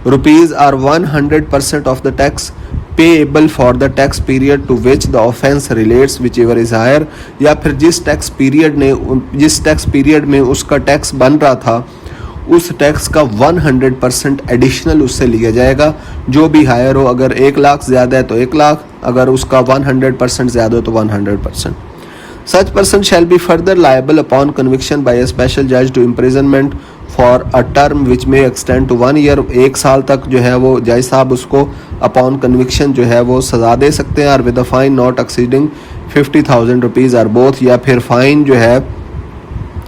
Rupees or 100% of the tax payable for the tax period to which the offence relates whichever is higher, या फिर जिस टैक्स पीरियड में उसका टैक्स बन रहा था उस टैक्स का 100% एडिशनल उससे लिया जाएगा, जो भी हायर हो। अगर 1,00,000 ज़्यादा है तो 1,00,000, अगर उसका 100% ज़्यादा हो तो 100%। Such person shall be further liable upon conviction by a special जज to imprisonment for a term which may extend to 1 year. 1 साल तक जो है वो जज साहब उसको अपॉन कन्विक्शन जो है वो सज़ा दे सकते हैं। और with a fine not exceeding 50,000 rupees or both, या फिर फ़ाइन जो है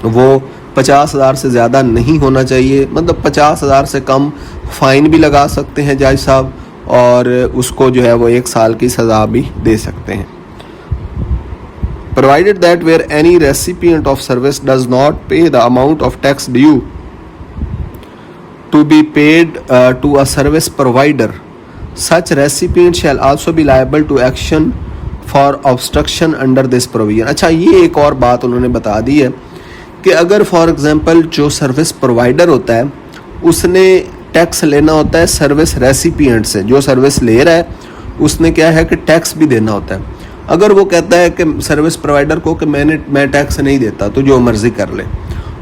वो 50,000 से ज़्यादा नहीं होना चाहिए, मतलब 50,000 से कम फ़ाइन भी लगा सकते हैं जज साहब, और उसको जो है वो 1 साल की सज़ा भी दे सकते हैं। Provided that where any recipient of service does not pay the amount of tax due to be paid to a service provider, such recipient shall also be liable to action for obstruction under this provision. अच्छा, ये एक और बात उन्होंने बता दी है कि अगर फॉर एग्जांपल जो सर्विस प्रोवाइडर होता है उसने टैक्स लेना होता है सर्विस रेसिपिएंट से, जो सर्विस ले रहा है उसने क्या है कि टैक्स भी देना होता है। अगर वो कहता है कि सर्विस प्रोवाइडर को कि मैं टैक्स नहीं देता तो जो मर्ज़ी कर ले,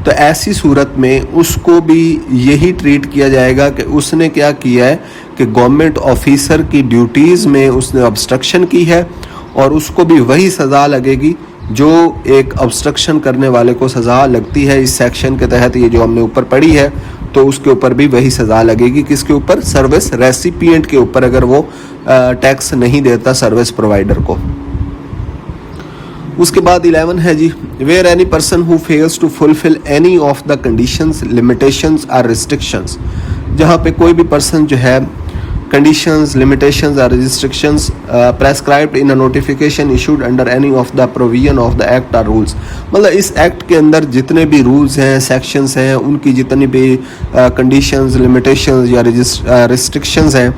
तो ऐसी सूरत में उसको भी यही ट्रीट किया जाएगा कि उसने क्या किया है कि गवर्नमेंट ऑफिसर की ड्यूटीज़ में उसने ऑब्स्ट्रक्शन की है, और उसको भी वही सज़ा लगेगी जो एक ऑब्स्ट्रक्शन करने वाले को सज़ा लगती है इस सेक्शन के तहत। ये जो हमने ऊपर पढ़ी है तो उसके ऊपर भी वही सज़ा लगेगी। किसके ऊपर? सर्विस रेसिपिएंट के ऊपर, अगर वो टैक्स नहीं देता सर्विस प्रोवाइडर को। उसके बाद 11 है जी, where any person who fails to fulfil any of the conditions limitations और रिस्ट्रिक्शंस। जहाँ पे कोई भी पर्सन जो है conditions, limitations or restrictions prescribed in a notification issued under any of the provision of the act or rules। मतलब इस act के अंदर जितने भी रूल्स हैं, सेक्शंस हैं, उनकी जितनी भी कंडीशंस, लिमिटेशंस या रिस्ट्रिक्शंस हैं,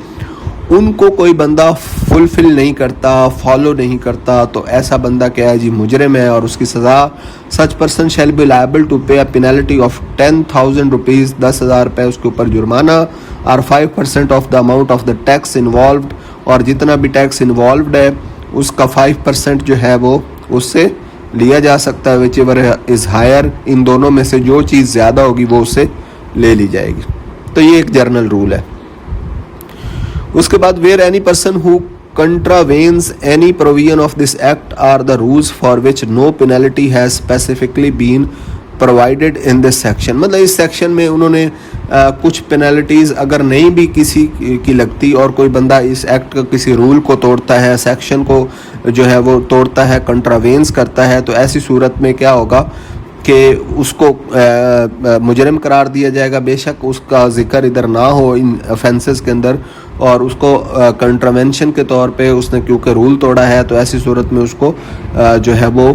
उनको कोई बंदा फुलफिल नहीं करता, फॉलो नहीं करता, तो ऐसा बंदा क्या है जी, मुजरिम है। और उसकी सज़ा such person shall be liable to pay a penalty of 10,000 rupees, 10,000 रुपये उसके ऊपर जुर्माना, और 5% of the amount of the tax involved, और जितना भी टैक्स इन्वॉल्व्ड है उसका 5% जो है वो उससे लिया जा सकता है। विच एवर इज़ हायर, इन दोनों में से जो चीज़ ज़्यादा होगी वो उससे ले ली जाएगी। तो ये एक जनरल रूल है। उसके बाद where any person who contravenes any provision of this act or the rules for which no penalty has specifically been provided in this section। मतलब इस सेक्शन में उन्होंने कुछ पेनल्टीज़ अगर नहीं भी किसी की लगती और कोई बंदा इस एक्ट का किसी रूल को तोड़ता है, सेक्शन को जो है वो तोड़ता है, कंट्रावेंस करता है, तो ऐसी सूरत में क्या होगा कि उसको मुजरिम करार दिया जाएगा। बेशक उसका जिक्र इधर ना हो इन ऑफेंसेस के अंदर, और उसको कंट्रावेंशन के तौर पे उसने क्योंकि रूल तोड़ा है, तो ऐसी सूरत में उसको जो है वो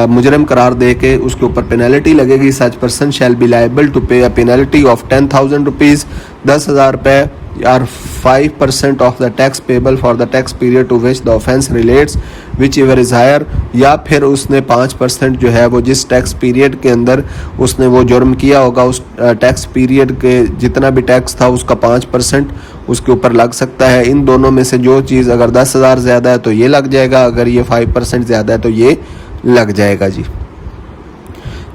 मुजरिम करार दे के उसके ऊपर पेनल्टी लगेगी। Such person shall be liable to pay a penalty of 10,000 rupees, 10,000 रुपये, or 5% of the tax payable for the tax period to which the offence relates, whichever is higher। या फिर उसने 5% जो है वो जिस टैक्स पीरियड के अंदर उसने वो जुर्म किया होगा, उस टैक्स पीरियड के जितना भी टैक्स था उसका 5% उसके ऊपर लग सकता है। इन दोनों में से जो चीज़ अगर 10,000 ज़्यादा है तो ये लग जाएगा, अगर ये 5% ज़्यादा है तो ये लग जाएगा जी।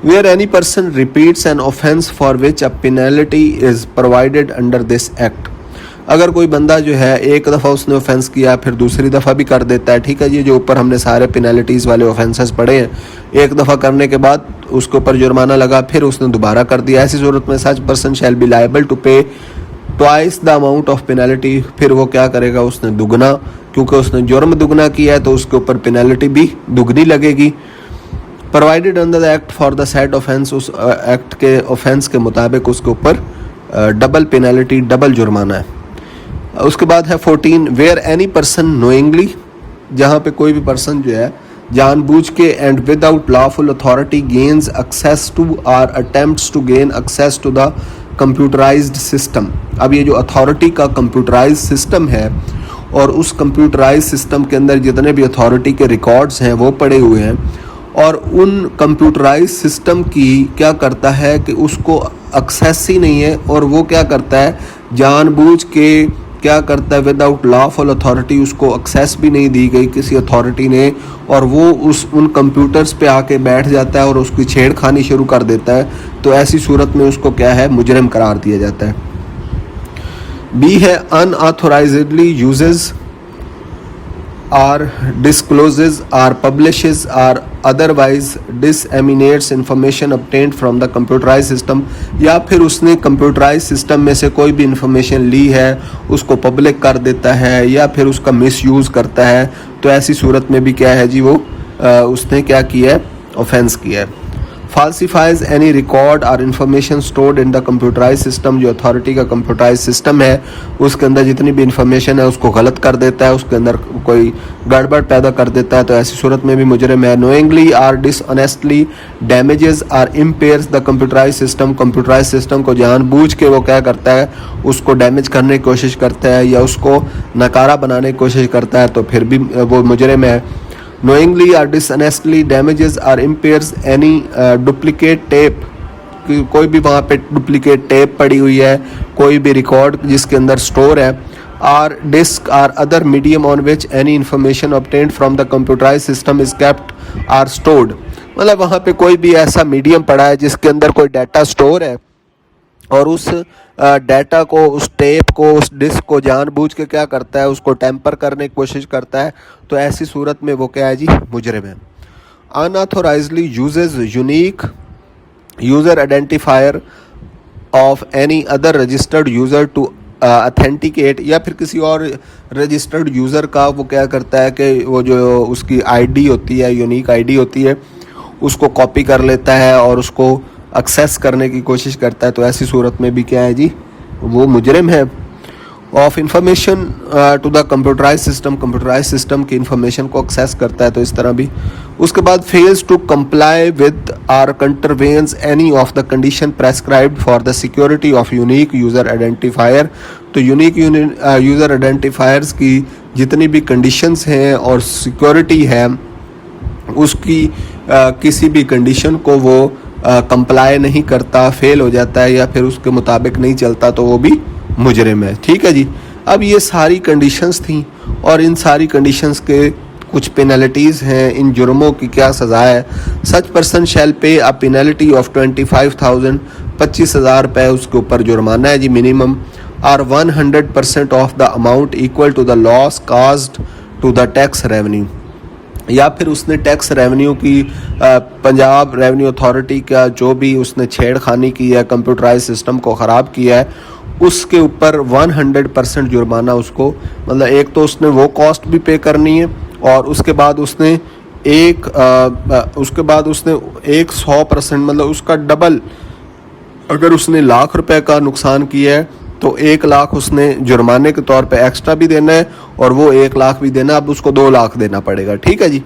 Where any person repeats an offence for which a penalty is provided under this act। अगर कोई बंदा जो है एक दफ़ा उसने ऑफेंस किया फिर दूसरी दफ़ा भी कर देता है, ठीक है जी, जो ऊपर हमने सारे पेनल्टीज़ वाले ऑफेंसेस पढ़े हैं, एक दफ़ा करने के बाद उसके ऊपर जुर्माना लगा, फिर उसने दोबारा कर दिया, ऐसी सूरत में such person shall be liable to pay twice the amount of penalty. फिर वो क्या करेगा, उसने दुगना, क्योंकि उसने जुर्म दुगना किया है तो उसके ऊपर पेनल्टी भी दुगनी लगेगी। Provided under the act for the said offence, उस एक्ट के ऑफेंस के मुताबिक उसके ऊपर डबल पेनल्टी, डबल जुर्माना है। उसके बाद है 14 वेयर एनी पर्सन नोइंगली, जहाँ पे कोई भी पर्सन जो है जानबूझ के and without lawful authority gains access to और attempts to gain access to the computerised system. अब ये जो अथॉरिटी का कंप्यूटराइज्ड सिस्टम है, और उस कंप्यूटराइज्ड सिस्टम के अंदर जितने भी अथॉरिटी के रिकॉर्ड्स हैं वो पड़े हुए हैं, और उन कंप्यूटराइज्ड सिस्टम की क्या करता है कि उसको एक्सेस ही नहीं है, और वो क्या करता है जानबूझ के क्या करता है, विदाउट लॉफुल अथॉरिटी, उसको एक्सेस भी नहीं दी गई किसी अथॉरिटी ने, और वो उन कंप्यूटर्स पे आके बैठ जाता है और उसकी छेड़खानी शुरू कर देता है, तो ऐसी सूरत में उसको क्या है, मुजरिम करार दिया जाता है। बी है unauthorisedly uses or discloses or publishes or otherwise disseminates information obtained from the computerized system। या फिर उसने कंप्यूटराइज सिस्टम में से कोई भी इंफॉर्मेशन ली है उसको पब्लिक कर देता है, या फिर उसका मिसयूज़ करता है, तो ऐसी सूरत में भी क्या है जी, वो उसने क्या किया है, ऑफेंस किया है। falsifies any record or information stored in the computerized system, जो अथॉरिटी का कंप्यूटराइज सिस्टम है उसके अंदर जितनी भी इंफॉर्मेशन है उसको गलत कर देता है, उसके अंदर कोई गड़बड़ पैदा कर देता है, तो ऐसी सूरत में भी मुजरिम है। knowingly or dishonestly damages or impairs the computerized system, computerise system को जानबूझ के वो क्या करता है, उसको डैमेज करने की कोशिश करता है या उसको नकारा बनाने की कोशिश करता है, तो फिर भी वो मुजरिम है। knowingly or dishonestly damages or impairs any duplicate tape, कोई भी वहाँ पे डुप्लीकेट टेप पड़ी हुई है, कोई भी रिकॉर्ड जिसके अंदर स्टोर है, और डिस्क और other medium on which any information obtained from the computerized system is kept or stored। मतलब वहाँ पे कोई भी ऐसा मीडियम पड़ा है जिसके अंदर कोई डाटा स्टोर है, और उस डाटा को, उस टेप को, उस डिस्क को जानबूझ के क्या करता है, उसको टेम्पर करने की कोशिश करता है, तो ऐसी सूरत में वो क्या है जी, मुजरिम है। Unauthorisedly uses unique user identifier of any other registered user to authenticate, या फिर किसी और रजिस्टर्ड यूज़र का वो क्या करता है कि वो जो उसकी आईडी होती है, यूनिक आईडी होती है, उसको कॉपी कर लेता है और उसको एक्सेस करने की कोशिश करता है, तो ऐसी सूरत में भी क्या है जी, वो मुजरिम है। Of information to the computerise system की इंफॉर्मेशन को एक्सेस करता है, तो इस तरह भी। उसके बाद fails to comply with or contravenes any of the condition prescribed for the security of unique user identifier. तो यूनिक यूज़र आइडेंटिफायर्स की जितनी भी कंडीशंस हैं और सिक्योरिटी है उसकी किसी भी कंडीशन को वो कंप्लाई नहीं करता, फेल हो जाता है या फिर उसके मुताबिक नहीं चलता, तो वो भी मुजरिम है। ठीक है जी। अब ये सारी कंडीशंस थी और इन सारी कंडीशंस के कुछ पेनल्टीज़ हैं, इन जुर्मों की क्या सज़ा है। सच पर्सन शैल पे अ पेनल्टी ऑफ 25,000 25,000 रुपये उसके ऊपर जुर्माना है जी मिनिमम, और 100% of the amount equal to the loss caused to the tax revenue. या फिर उसने टैक्स रेवेन्यू की पंजाब रेवेन्यू अथॉरिटी का जो भी उसने छेड़खानी की है, कंप्यूटराइज सिस्टम को ख़राब किया है, उसके ऊपर 100% जुर्माना उसको, मतलब एक तो उसने वो कॉस्ट भी पे करनी है और उसके बाद उसने एक 100% मतलब उसका डबल, अगर उसने लाख रुपए का नुकसान किया है तो 1 लाख उसने जुर्माने के तौर पे एक्स्ट्रा भी देना है और वो 1 लाख भी देना है, अब उसको 2 लाख देना पड़ेगा। ठीक है जी।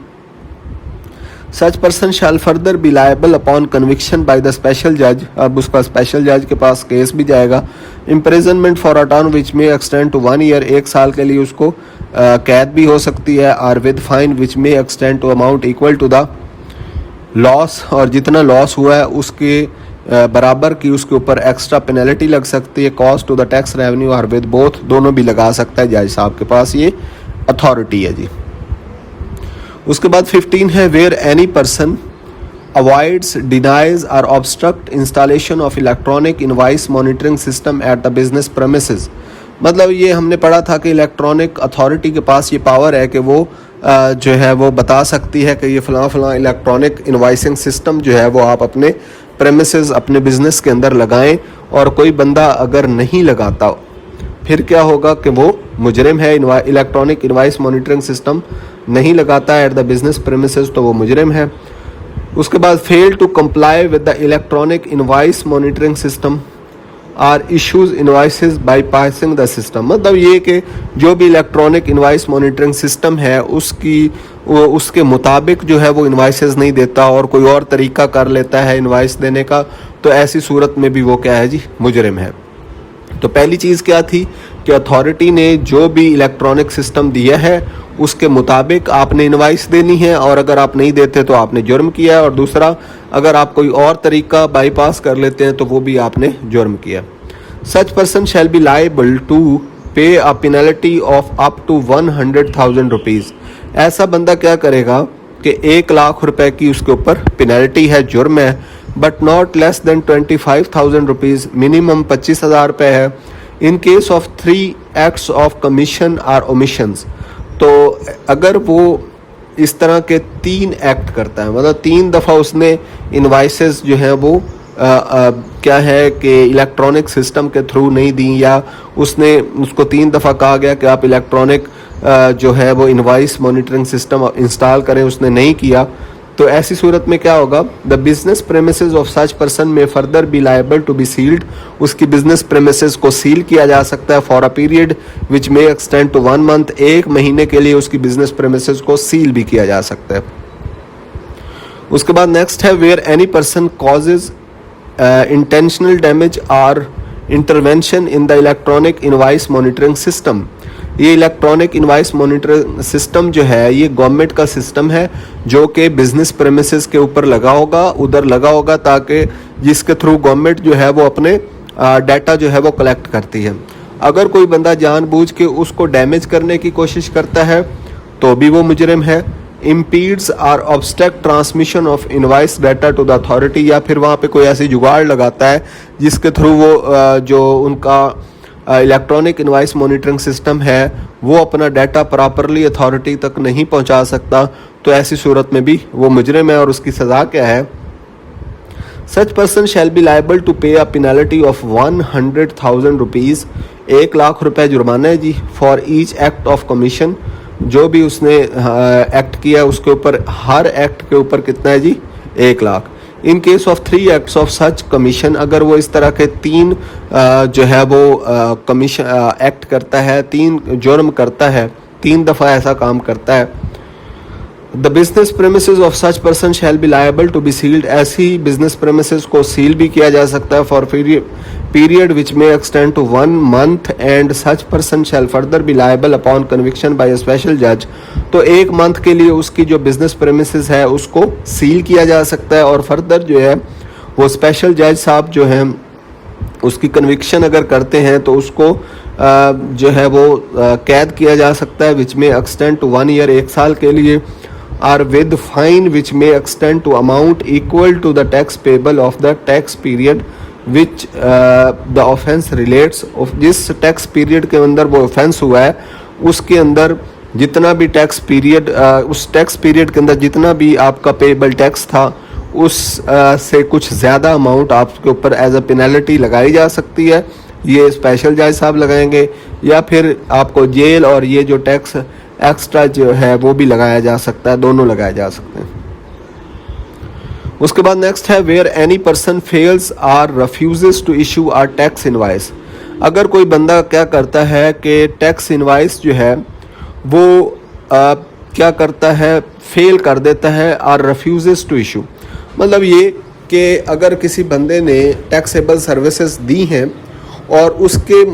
Such person shall further be liable upon conviction by the special जज, अब उसका स्पेशल जज के पास केस भी जाएगा। Imprisonment for a term which may extend to 1 year, 1 साल के लिए उसको कैद भी हो सकती है। और with fine which may extend to amount equal to the loss, और जितना लॉस हुआ है उसके बराबर की उसके ऊपर एक्स्ट्रा पेनल्टी लग सकती है। Caused to the tax revenue और विद बोथ, दोनों भी लगा सकता है, जज साहब के पास ये अथॉरिटी है जी। उसके बाद 15 है where any person avoids, denies और obstruct installation of electronic invoice monitoring system at the business premises. मतलब ये हमने पढ़ा था कि इलेक्ट्रॉनिक अथॉरिटी के पास ये पावर है कि वो जो है वो बता सकती है कि ये फ़लाँ इलेक्ट्रॉनिक इनवॉइसिंग सिस्टम जो है वो आप अपने प्रेमिसेस, अपने बिजनेस के अंदर लगाएं, और कोई बंदा अगर नहीं लगाता फिर क्या होगा कि वो मुजरिम है। इलेक्ट्रॉनिक इनवॉइस मॉनिटरिंग सिस्टम नहीं लगाता है एट द बिजनेस प्रेमिसेस, तो वो मुजरिम है। उसके बाद fail to comply with the electronic invoice monitoring system or issues invoices bypassing the system. मतलब ये कि जो भी इलेक्ट्रॉनिक इनवॉइस मॉनिटरिंग सिस्टम है उसके मुताबिक जो है वो इनवॉइसेस नहीं देता और कोई और तरीका कर लेता है इनवॉइस देने का, तो ऐसी सूरत में भी वो क्या है जी, मुजरिम है। तो पहली चीज़ क्या थी कि अथॉरिटी ने जो भी इलेक्ट्रॉनिक सिस्टम दिया है उसके मुताबिक आपने इनवॉइस देनी है, और अगर आप नहीं देते तो आपने जुर्म किया है, और दूसरा अगर आप कोई और तरीका बाईपास कर लेते हैं तो वो भी आपने जुर्म किया। Such person shall be liable to pay a penalty of up to 100,000 rupees. ऐसा बंदा क्या करेगा कि 1 लाख रुपए की उसके ऊपर पेनल्टी है, जुर्म है, but not less than 25,000 rupees, minimum 25,000 रुपये है। In case of 3 acts of commission or omissions, तो अगर वो इस तरह के 3 एक्ट करता है, मतलब 3 दफ़ा उसने इनवाइसेस जो हैं वो क्या है कि इलेक्ट्रॉनिक सिस्टम के थ्रू नहीं दी, या उसको 3 दफ़ा कहा गया कि आप इलेक्ट्रॉनिक जो है वो इनवाइस मॉनिटरिंग सिस्टम इंस्टॉल करें, उसने नहीं किया, तो ऐसी सूरत में क्या होगा, the business premises of such person may further be liable to be sealed. उसकी बिजनेस प्रेमिसेस को सील किया जा सकता है for a period which may extend to 1 month. 1 महीने के लिए उसकी बिजनेस प्रेमिसेस को सील भी किया जा सकता है। उसके बाद नेक्स्ट है where any person causes intentional damage और intervention in the electronic invoice monitoring system. ये इलेक्ट्रॉनिक इनवाइस मॉनिटरिंग सिस्टम जो है ये गवर्नमेंट का सिस्टम है जो कि बिजनेस प्रेमिसेस के ऊपर लगा होगा, उधर लगा होगा, ताकि जिसके थ्रू गवर्नमेंट जो है वो अपने डाटा जो है वो कलेक्ट करती है। अगर कोई बंदा जानबूझ के उसको डैमेज करने की कोशिश करता है तो भी वो मुजरिम है। Impedes or obstruct transmission of invoice data to the authority, या फिर वहाँ पे कोई ऐसी जुगाड़ लगाता है जिसके थ्रू वो जो उनका इलेक्ट्रॉनिक इनवाइस मॉनिटरिंग सिस्टम है वो अपना डाटा प्रॉपरली अथॉरिटी तक नहीं पहुंचा सकता, तो ऐसी सूरत में भी वो मुजरिम है। और उसकी सज़ा क्या है, such person shall be liable to pay a penalty of 100,000 rupees, 1 lakh रुपए जुर्माना है जी, for each act of commission. जो भी उसने एक्ट किया उसके ऊपर, हर एक्ट के ऊपर कितना है जी, 1 लाख। इन case of 3 acts of such commission, अगर वो इस तरह के 3 जो है वो कमीशन एक्ट करता है, 3 जुर्म करता है, 3 दफ़ा ऐसा काम करता है, the business premises of such person shall be liable to be sealed, ऐसी बिजनेस प्रेमिसेस को सील भी किया जा सकता है for period which may extend to 1 month and such person shall further be liable upon conviction by a special जज। तो 1 month के लिए उसकी जो बिजनेस प्रेमिसेस है उसको सील किया जा सकता है और फर्दर जो है वो स्पेशल जज साहब जो है उसकी कन्विक्शन अगर करते हैं तो उसको जो है वो कैद किया जा सकता है, विच में एक्सटेंड टू 1 year, 1 साल के लिए, are with fine which may extend to amount equal to the tax payable of the tax period which the offence relates. जिस टैक्स पीरियड के अंदर वो ऑफेंस हुआ है उसके अंदर जितना भी टैक्स पीरियड उस टैक्स पीरियड के अंदर जितना भी आपका पेबल टैक्स था उस से कुछ ज़्यादा अमाउंट आपके ऊपर एज अ पेनल्टी लगाई जा सकती है। ये स्पेशल जज साहब लगाएंगे या फिर आपको जेल और ये जो टैक्स एक्स्ट्रा जो है वो भी लगाया जा सकता है, दोनों लगाए जा सकते हैं। उसके बाद नेक्स्ट है where any person fails or refuses to issue or tax invoice. अगर कोई बंदा क्या करता है कि टैक्स इनवाइस जो है वो क्या करता है, फेल कर देता है, आर रिफ्यूजेस टू इशू, मतलब ये कि अगर किसी बंदे ने टैक्सेबल सर्विसेज दी हैं और उसके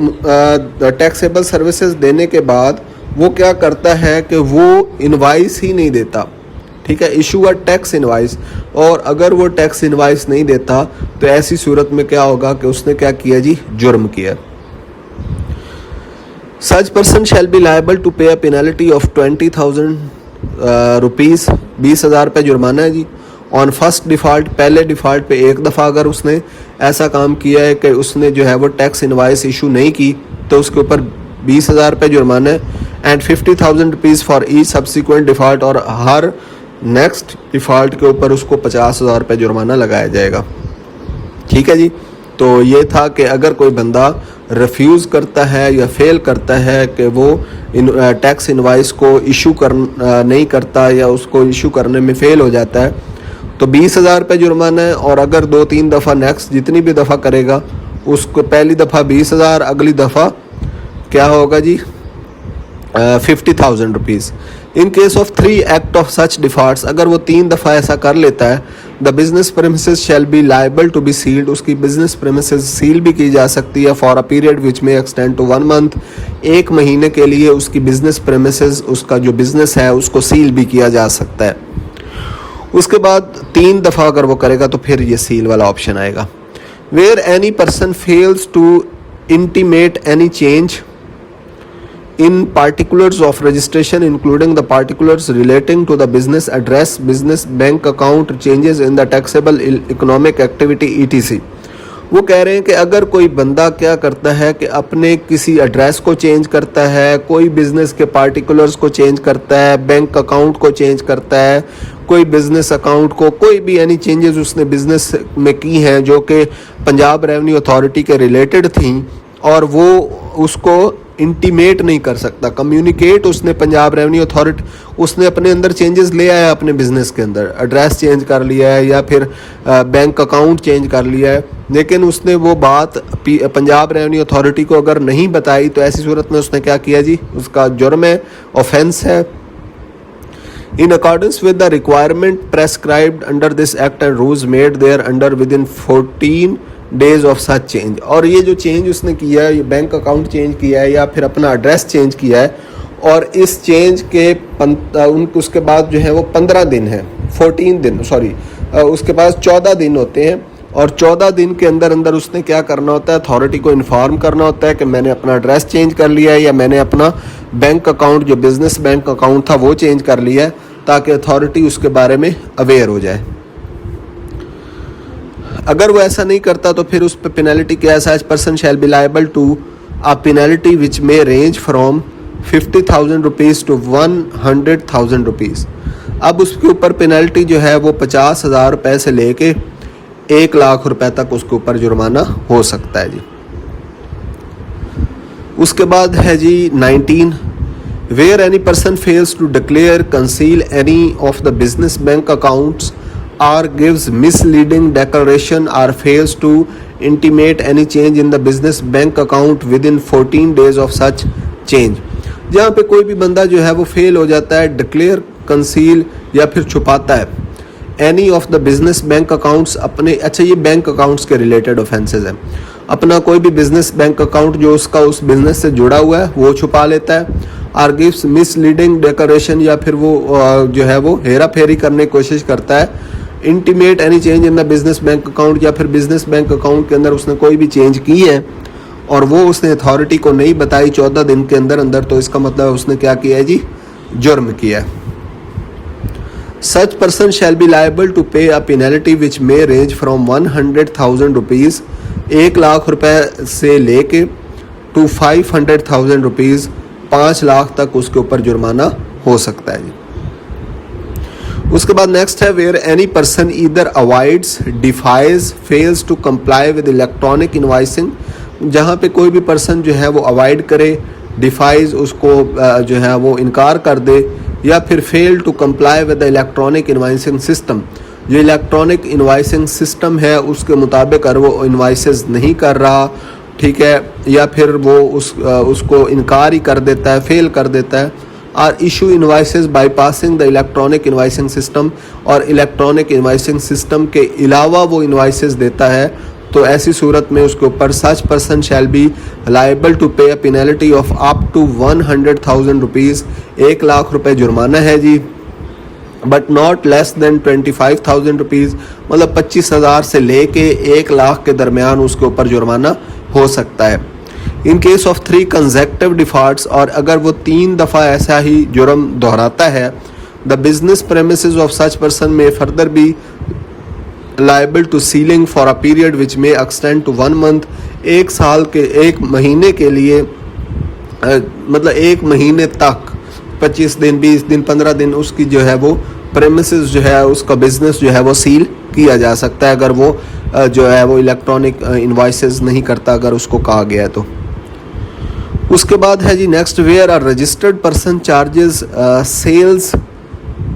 टैक्सेबल सर्विसेज देने के बाद वो क्या करता है कि वो इनवाइस ही नहीं देता, ठीक है, इशू अ टैक्स इनवाइस, और अगर वो टैक्स इनवाइस नहीं देता तो ऐसी सूरत में क्या होगा कि उसने क्या किया जी, जुर्म किया। Such person shall be liable to pay a penalty of 20,000 rupees, 20,000 रुपये जुर्माना है जी, ऑन फर्स्ट डिफ़ॉल्ट, पहले डिफ़ॉल्ट पे एक दफ़ा अगर उसने ऐसा काम किया है कि उसने जो है वो टैक्स इनवाइस इशू नहीं की तो उसके ऊपर 20,000 रुपये जुर्माना है, and 50,000 rupees for each subsequent default, और हर नेक्स्ट डिफ़ॉल्ट के ऊपर उसको 50,000 रुपये जुर्माना लगाया जाएगा। ठीक है जी, तो ये था कि अगर कोई बंदा रिफ्यूज़ करता है या फेल करता है कि वो टैक्स इनवाइस को इशू नहीं करता या उसको इशू करने में फ़ेल हो जाता है तो 20,000 रुपये जुर्माना है, और अगर 2-3 दफ़ा नेक्स्ट जितनी भी दफ़ा करेगा उसको पहली दफ़ा 20,000, अगली दफ़ा क्या होगा जी 50,000 rupees. In case of 3 act of such defaults, अगर वो 3 दफ़ा ऐसा कर लेता है, the business premises shall be liable to be sealed, उसकी बिजनेस प्रेमिसेस सील भी की जा सकती है for a period which may extend to 1 month, 1 महीने के लिए उसकी बिजनेस प्रेमिसेस, उसका जो बिजनेस है उसको सील भी किया जा सकता है। उसके बाद 3 दफ़ा अगर वो करेगा तो फिर ये सील वाला ऑप्शन आएगा। Where any person fails to intimate any change in particulars of registration including the particulars relating to the business address, business bank account, changes in the taxable economic activity etc। वो कह रहे हैं कि अगर कोई बंदा क्या करता है कि अपने किसी एड्रेस को चेंज करता है, कोई बिज़नेस के पार्टिकुलर्स को चेंज करता है, बैंक अकाउंट को चेंज करता है, कोई बिज़नेस अकाउंट को, कोई भी यानी चेंजेस उसने बिज़नेस में की हैं जो कि पंजाब रेवेन्यू अथॉरिटी के रिलेटेड थी और वो उसको इंटीमेट नहीं कर सकता, कम्युनिकेट उसने पंजाब रेवेन्यू अथॉरिटी, उसने अपने अंदर चेंजेस ले आया अपने बिजनेस के अंदर, एड्रेस चेंज कर लिया है या फिर बैंक अकाउंट चेंज कर लिया है, लेकिन उसने वो बात पंजाब रेवेन्यू अथॉरिटी को अगर नहीं बताई तो ऐसी सूरत में उसने क्या किया जी, उसका जुर्म है, ऑफेंस है। In accordance with the requirement prescribed under this act and rules made there under within 14 days of such change, और ये जो चेंज उसने किया है, ये बैंक अकाउंट चेंज किया है या फिर अपना एड्रेस चेंज किया है, और इस चेंज के उसके बाद जो है वो 15 दिन है, 14 दिन सॉरी, उसके पास 14 दिन होते हैं, और 14 दिन के अंदर अंदर उसने क्या करना होता है, अथॉरिटी को इन्फॉर्म करना होता है कि मैंने अपना एड्रेस चेंज कर लिया है या मैंने अपना बैंक अकाउंट जो बिज़नेस बैंक अकाउंट था वो चेंज कर लिया है, ताकि अथॉरिटी उसके बारे में अवेयर हो जाए। अगर वो ऐसा नहीं करता तो फिर उस पर पेनल्टी क्या है, such person shall be liable to a penalty which may range from 50,000 rupees to 100,000 rupees. अब उसके ऊपर पेनल्टी जो है वो 50,000 रुपये से लेके 1 लाख रुपए तक उसके ऊपर जुर्माना हो सकता है जी। उसके बाद है जी 19, where any person fails to declare conceal any of the business bank accounts or gives misleading declaration or fails to intimate any change in the business bank account within 14 days of such change। जहाँ पे कोई भी बंदा जो है वो fail हो जाता है, डिक्लेयर, कंसील या फिर छुपाता है any of the business bank accounts अपने, अच्छा ये बैंक अकाउंट्स के रिलेटेड ऑफेंसेस हैं, अपना कोई भी बिजनेस बैंक अकाउंट जो उसका उस बिजनेस से जुड़ा हुआ है वो छुपा लेता है, और गिव्स मिसलीडिंग डेकोरेशन या फिर वो जो है वो हेरा फेरी करने की कोशिश करता है, intimate any change in the business bank account या फिर बिजनेस बैंक अकाउंट के अंदर उसने कोई भी चेंज की है और वो उसने अथॉरिटी को नहीं बताई 14 दिन के अंदर अंदर, तो इसका मतलब उसने क्या किया है जी, जुर्म किया है। Such person shall be liable to pay a penalty which may range from 100,000 rupees, 1 lakh रुपए से लेके टू 500,000 रुपीज़, 5 लाख तक उसके ऊपर जुर्माना हो सकता है जी। उसके बाद नेक्स्ट है where any person either avoids, defies, fails to comply with electronic invoicing, जहाँ पे कोई भी पर्सन जो है वो अवॉइड करे, डिफाइज उसको जो है वो इनकार कर दे, या फिर fail to comply with the electronic invoicing system, जो इलेक्ट्रॉनिक इनवाइसिंग सिस्टम है उसके मुताबिक अगर वो इनवाइसेस नहीं कर रहा, ठीक है, या फिर वो उसको इनकार ही कर देता है, फेल कर देता है, और issue invoices bypassing the electronic invoicing system, और इलेक्ट्रॉनिक इनवाइसिंग सिस्टम के अलावा वो इनवाइसेस देता है, तो ऐसी सूरत में उसके ऊपर such person shall be liable to pay a penalty of up to 100,000 rupees, 1 lakh रुपए जुर्माना है जी, but not less than 25,000 rupees, मतलब 25,000 से लेके 1 लाख के दरमियान उसके ऊपर जुर्माना हो सकता है। In case of 3 consecutive defaults, और अगर वो 3 दफ़ा ऐसा ही जुर्म दोहराता है, the business premises of such person may further be liable to sealing for a period which may extend to 1 month, 1 साल के 1 महीने के लिए, मतलब 1 महीने तक 25 दिन 20 दिन 15 दिन उसकी जो है वो प्रेमिसेस जो है उसका बिजनेस जो है वो सील किया जा सकता है, अगर वो जो है वो इलेक्ट्रॉनिक इनवॉइसेस नहीं करता, अगर उसको कहा गया है तो। उसके बाद है जी next where or registered person charges sales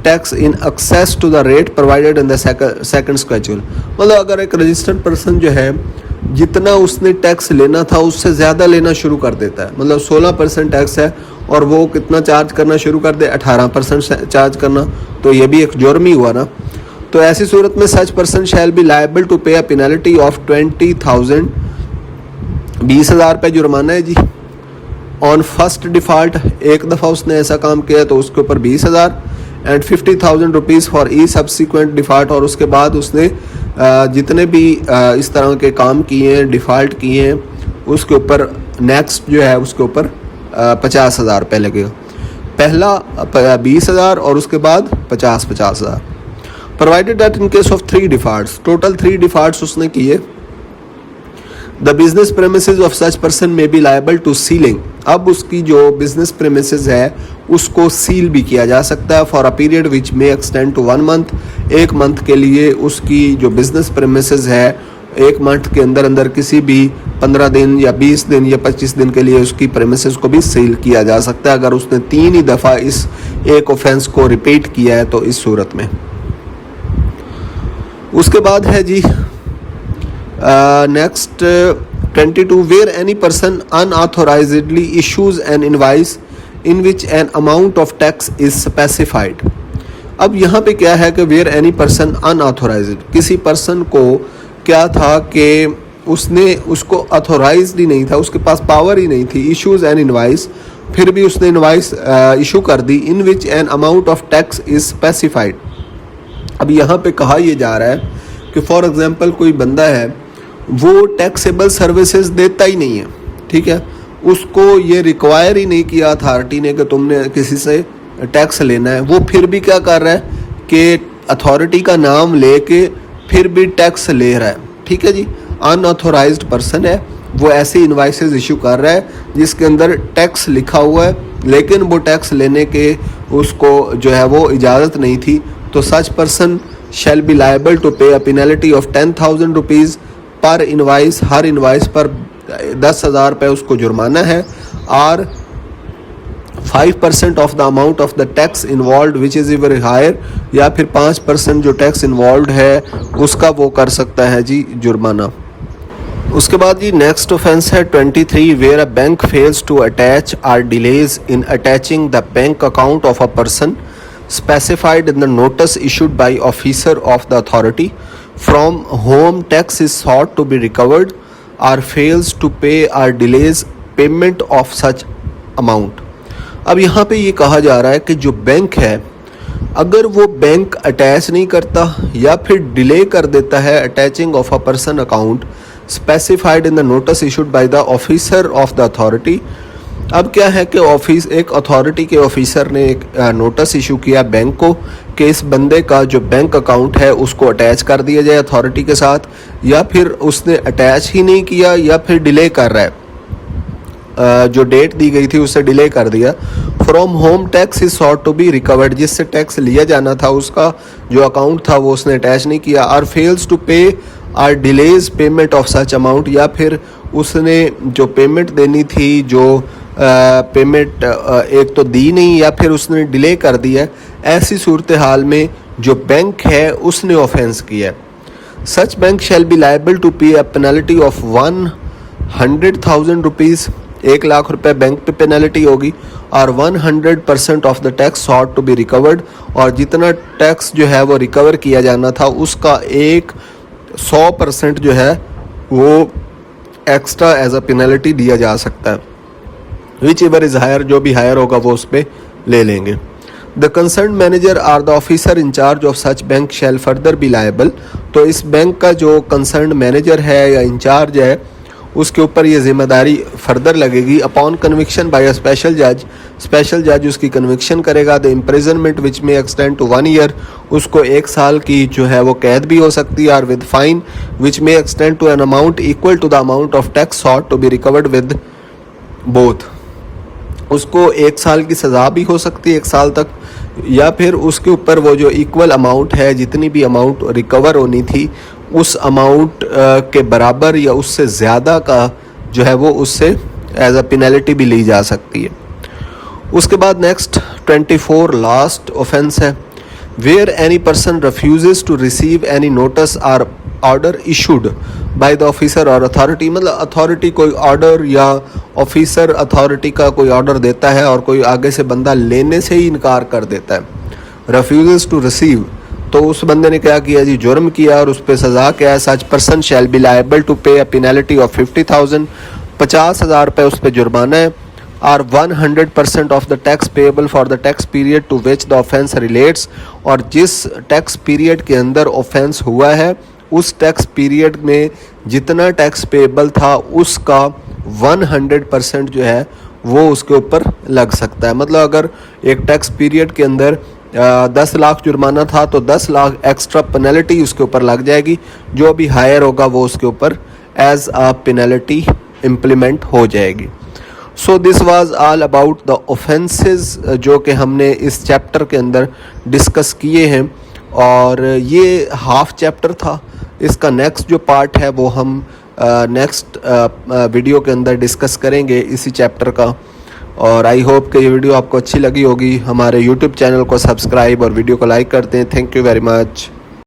tax in excess to the rate provided in the second schedule, मतलब अगर एक रजिस्टर्ड पर्सन जो है जितना उसने टैक्स लेना था उससे ज़्यादा लेना शुरू कर देता है, मतलब 16% टैक्स है और वो कितना चार्ज करना शुरू कर दे, 18% चार्ज करना, तो ये भी एक जुर्म ही हुआ ना। तो ऐसी सूरत में such person shall be liable to pay a penalty of 20,000, 20,000 रुपये जुर्माना है जी। ऑन फर्स्ट डिफ़ॉल्ट, एक दफ़ा उसने ऐसा काम किया तो उसके ऊपर 20,000, and 50,000 rupees for E subsequent default, और उसके बाद उसने जितने भी इस तरह के काम किए हैं, डिफ़ॉल्ट किए हैं, उसके ऊपर नेक्स्ट जो है उसके ऊपर 50,000 रुपये लगेगा। पहला 20,000 और उसके बाद 50,000। Provided that in case of 3 defaults, total 3 defaults उसने किए, the business premises of such person में बी लायबल टू सीलिंग, अब उसकी जो बिजनेस प्रेमिसेस है उसको सील भी किया जा सकता है for a period which may extend to 1 month, 1 month के लिए उसकी जो बिजनेस प्रेमिसेस है 1 मंथ के अंदर अंदर किसी भी 15 दिन या 20 दिन या 25 दिन के लिए उसकी प्रेमिसेस को भी सील किया जा सकता है, अगर उसने 3 ही दफ़ा इस एक ऑफेंस को रिपीट किया है तो इस सूरत में। उसके बाद है जी next 22 where any person unauthorisedly issues an invoice in which an amount of tax is specified. अब यहाँ पे क्या है कि वेयर एनी पर्सन अनऑथोराइज्ड, किसी पर्सन को क्या था कि उसको ऑथोराइज्ड ही नहीं था, उसके पास पावर ही नहीं थी, इशूज एन इनवाइस, फिर भी उसने इनवाइस इशू कर दी, in which an amount of tax is specified. अब यहाँ पे कहा यह जा रहा है कि फॉर एग्जांपल कोई बंदा है वो टैक्सेबल सर्विसेज देता ही नहीं है, ठीक है, उसको ये रिक्वायर ही नहीं किया अथॉरिटी ने कि तुमने किसी से टैक्स लेना है, वो फिर भी क्या कर रहा है कि अथॉरिटी का नाम लेके फिर भी टैक्स ले रहा है, ठीक है जी। अनऑथोराइज्ड पर्सन है, वो ऐसे इनवाइसेस इशू कर रहा है जिसके अंदर टैक्स लिखा हुआ है, लेकिन वो टैक्स लेने के उसको जो है वो इजाज़त नहीं थी, तो such person shall be liable to pay a penalty of 10,000 rupees per invoice, हर इनवाइस पर 10,000 रुपये उसको जुर्माना है, और 5% of the amount of the tax involve which is very higher, या फिर 5% जो टैक्स इन्वॉल्व है उसका वो कर सकता है जी जुर्माना। उसके बाद जी नेक्स्ट ऑफेंस है 23 where a bank fails to attach or delays in attaching the bank account of a person specified in the notice issued by officer of the authority from whom tax is sought to be recovered or fails to pay or delays payment of such amount। अब यहाँ पे ये कहा जा रहा है कि जो बैंक है अगर वो बैंक अटैच नहीं करता या फिर डिले कर देता है attaching of a person account specified in the notice issued by the officer of the authority. अब क्या है कि एक अथॉरिटी के ऑफिसर ने एक नोटिस इशू किया बैंक को कि इस बंदे का जो बैंक अकाउंट है उसको अटैच कर दिया जाए अथॉरिटी के साथ, या फिर उसने अटैच ही नहीं किया या फिर डिले कर रहा है, जो डेट दी गई थी उससे डिले कर दिया। From whom tax is sought to be recovered, जिससे टैक्स लिया जाना था उसका जो अकाउंट था वो उसने अटैच नहीं किया। और fails to pay or delays payment of such amount, या फिर उसने जो पेमेंट देनी थी जो पेमेंट एक तो दी नहीं या फिर उसने डिले कर दिया, ऐसी सूरत हाल में जो बैंक है उसने ऑफेंस किया। सच bank shall be liable to pay a penalty of 100,000 rupees, 1 lakh रुपए बैंक पे पेनल्टी होगी, और 100% of the tax sought to be recovered, और जितना टैक्स जो है वो रिकवर किया जाना था उसका 100% जो है वो एक्स्ट्रा एज अ पेनल्टी दिया जा सकता है। विच एवर इज़ हायर, जो भी हायर होगा वो उस पर ले लेंगे। The concern manager or the officer in charge of such bank shall further be liable, तो इस बैंक का जो कंसर्न मैनेजर है या इंचार्ज है उसके ऊपर ये जिम्मेदारी फर्दर लगेगी। Upon conviction by a special जज उसकी कन्विक्शन करेगा। The imprisonment which may extend to 1 year, उसको 1 साल की जो है वो कैद भी हो सकती है। और with fine which may extend to an amount equal to the amount of tax sought to be recovered with both, उसको 1 साल की सज़ा भी हो सकती है 1 साल तक, या फिर उसके ऊपर वो जो इक्वल अमाउंट है जितनी भी अमाउंट रिकवर होनी थी उस अमाउंट के बराबर या उससे ज़्यादा का जो है वो उससे एज अ पेनल्टी भी ली जा सकती है। उसके बाद नेक्स्ट 24 लास्ट ऑफेंस है where any person refuses to receive any notice or order issued by the officer और अथॉरिटी, मतलब अथॉरिटी कोई ऑर्डर या ऑफिसर अथॉरिटी का कोई ऑर्डर देता है और कोई आगे से बंदा लेने से ही इनकार कर देता है, रिफ्यूजेस टू रिसीव, तो उस बंदे ने क्या किया जी, जुर्म किया और उस पर सज़ा क्या है। Such person shall be liable to pay a penalty of 50,000, 50,000 रुपये उस पर जुर्माना है। और 100% of the tax payable for the tax period to which the offence relates, और जिस टैक्स पीरियड के अंदर ऑफेंस हुआ है उस टैक्स पीरियड में जितना टैक्स पेएबल था उसका 100% जो है वो उसके ऊपर लग सकता है। मतलब अगर एक टैक्स पीरियड के अंदर 10 लाख जुर्माना था तो 10 लाख एक्स्ट्रा पेनल्टी उसके ऊपर लग जाएगी, जो भी हायर होगा वो उसके ऊपर एज अ पेनल्टी इम्प्लीमेंट हो जाएगी। So this was all about the offences जो कि हमने इस चैप्टर के अंदर डिस्कस किए हैं, और ये हाफ चैप्टर था। इसका नेक्स्ट जो पार्ट है वो हम नेक्स्ट वीडियो के अंदर डिस्कस करेंगे इसी चैप्टर का। और आई होप कि ये वीडियो आपको अच्छी लगी होगी। हमारे यूट्यूब चैनल को सब्सक्राइब और वीडियो को लाइक करते हैं। Thank you very much.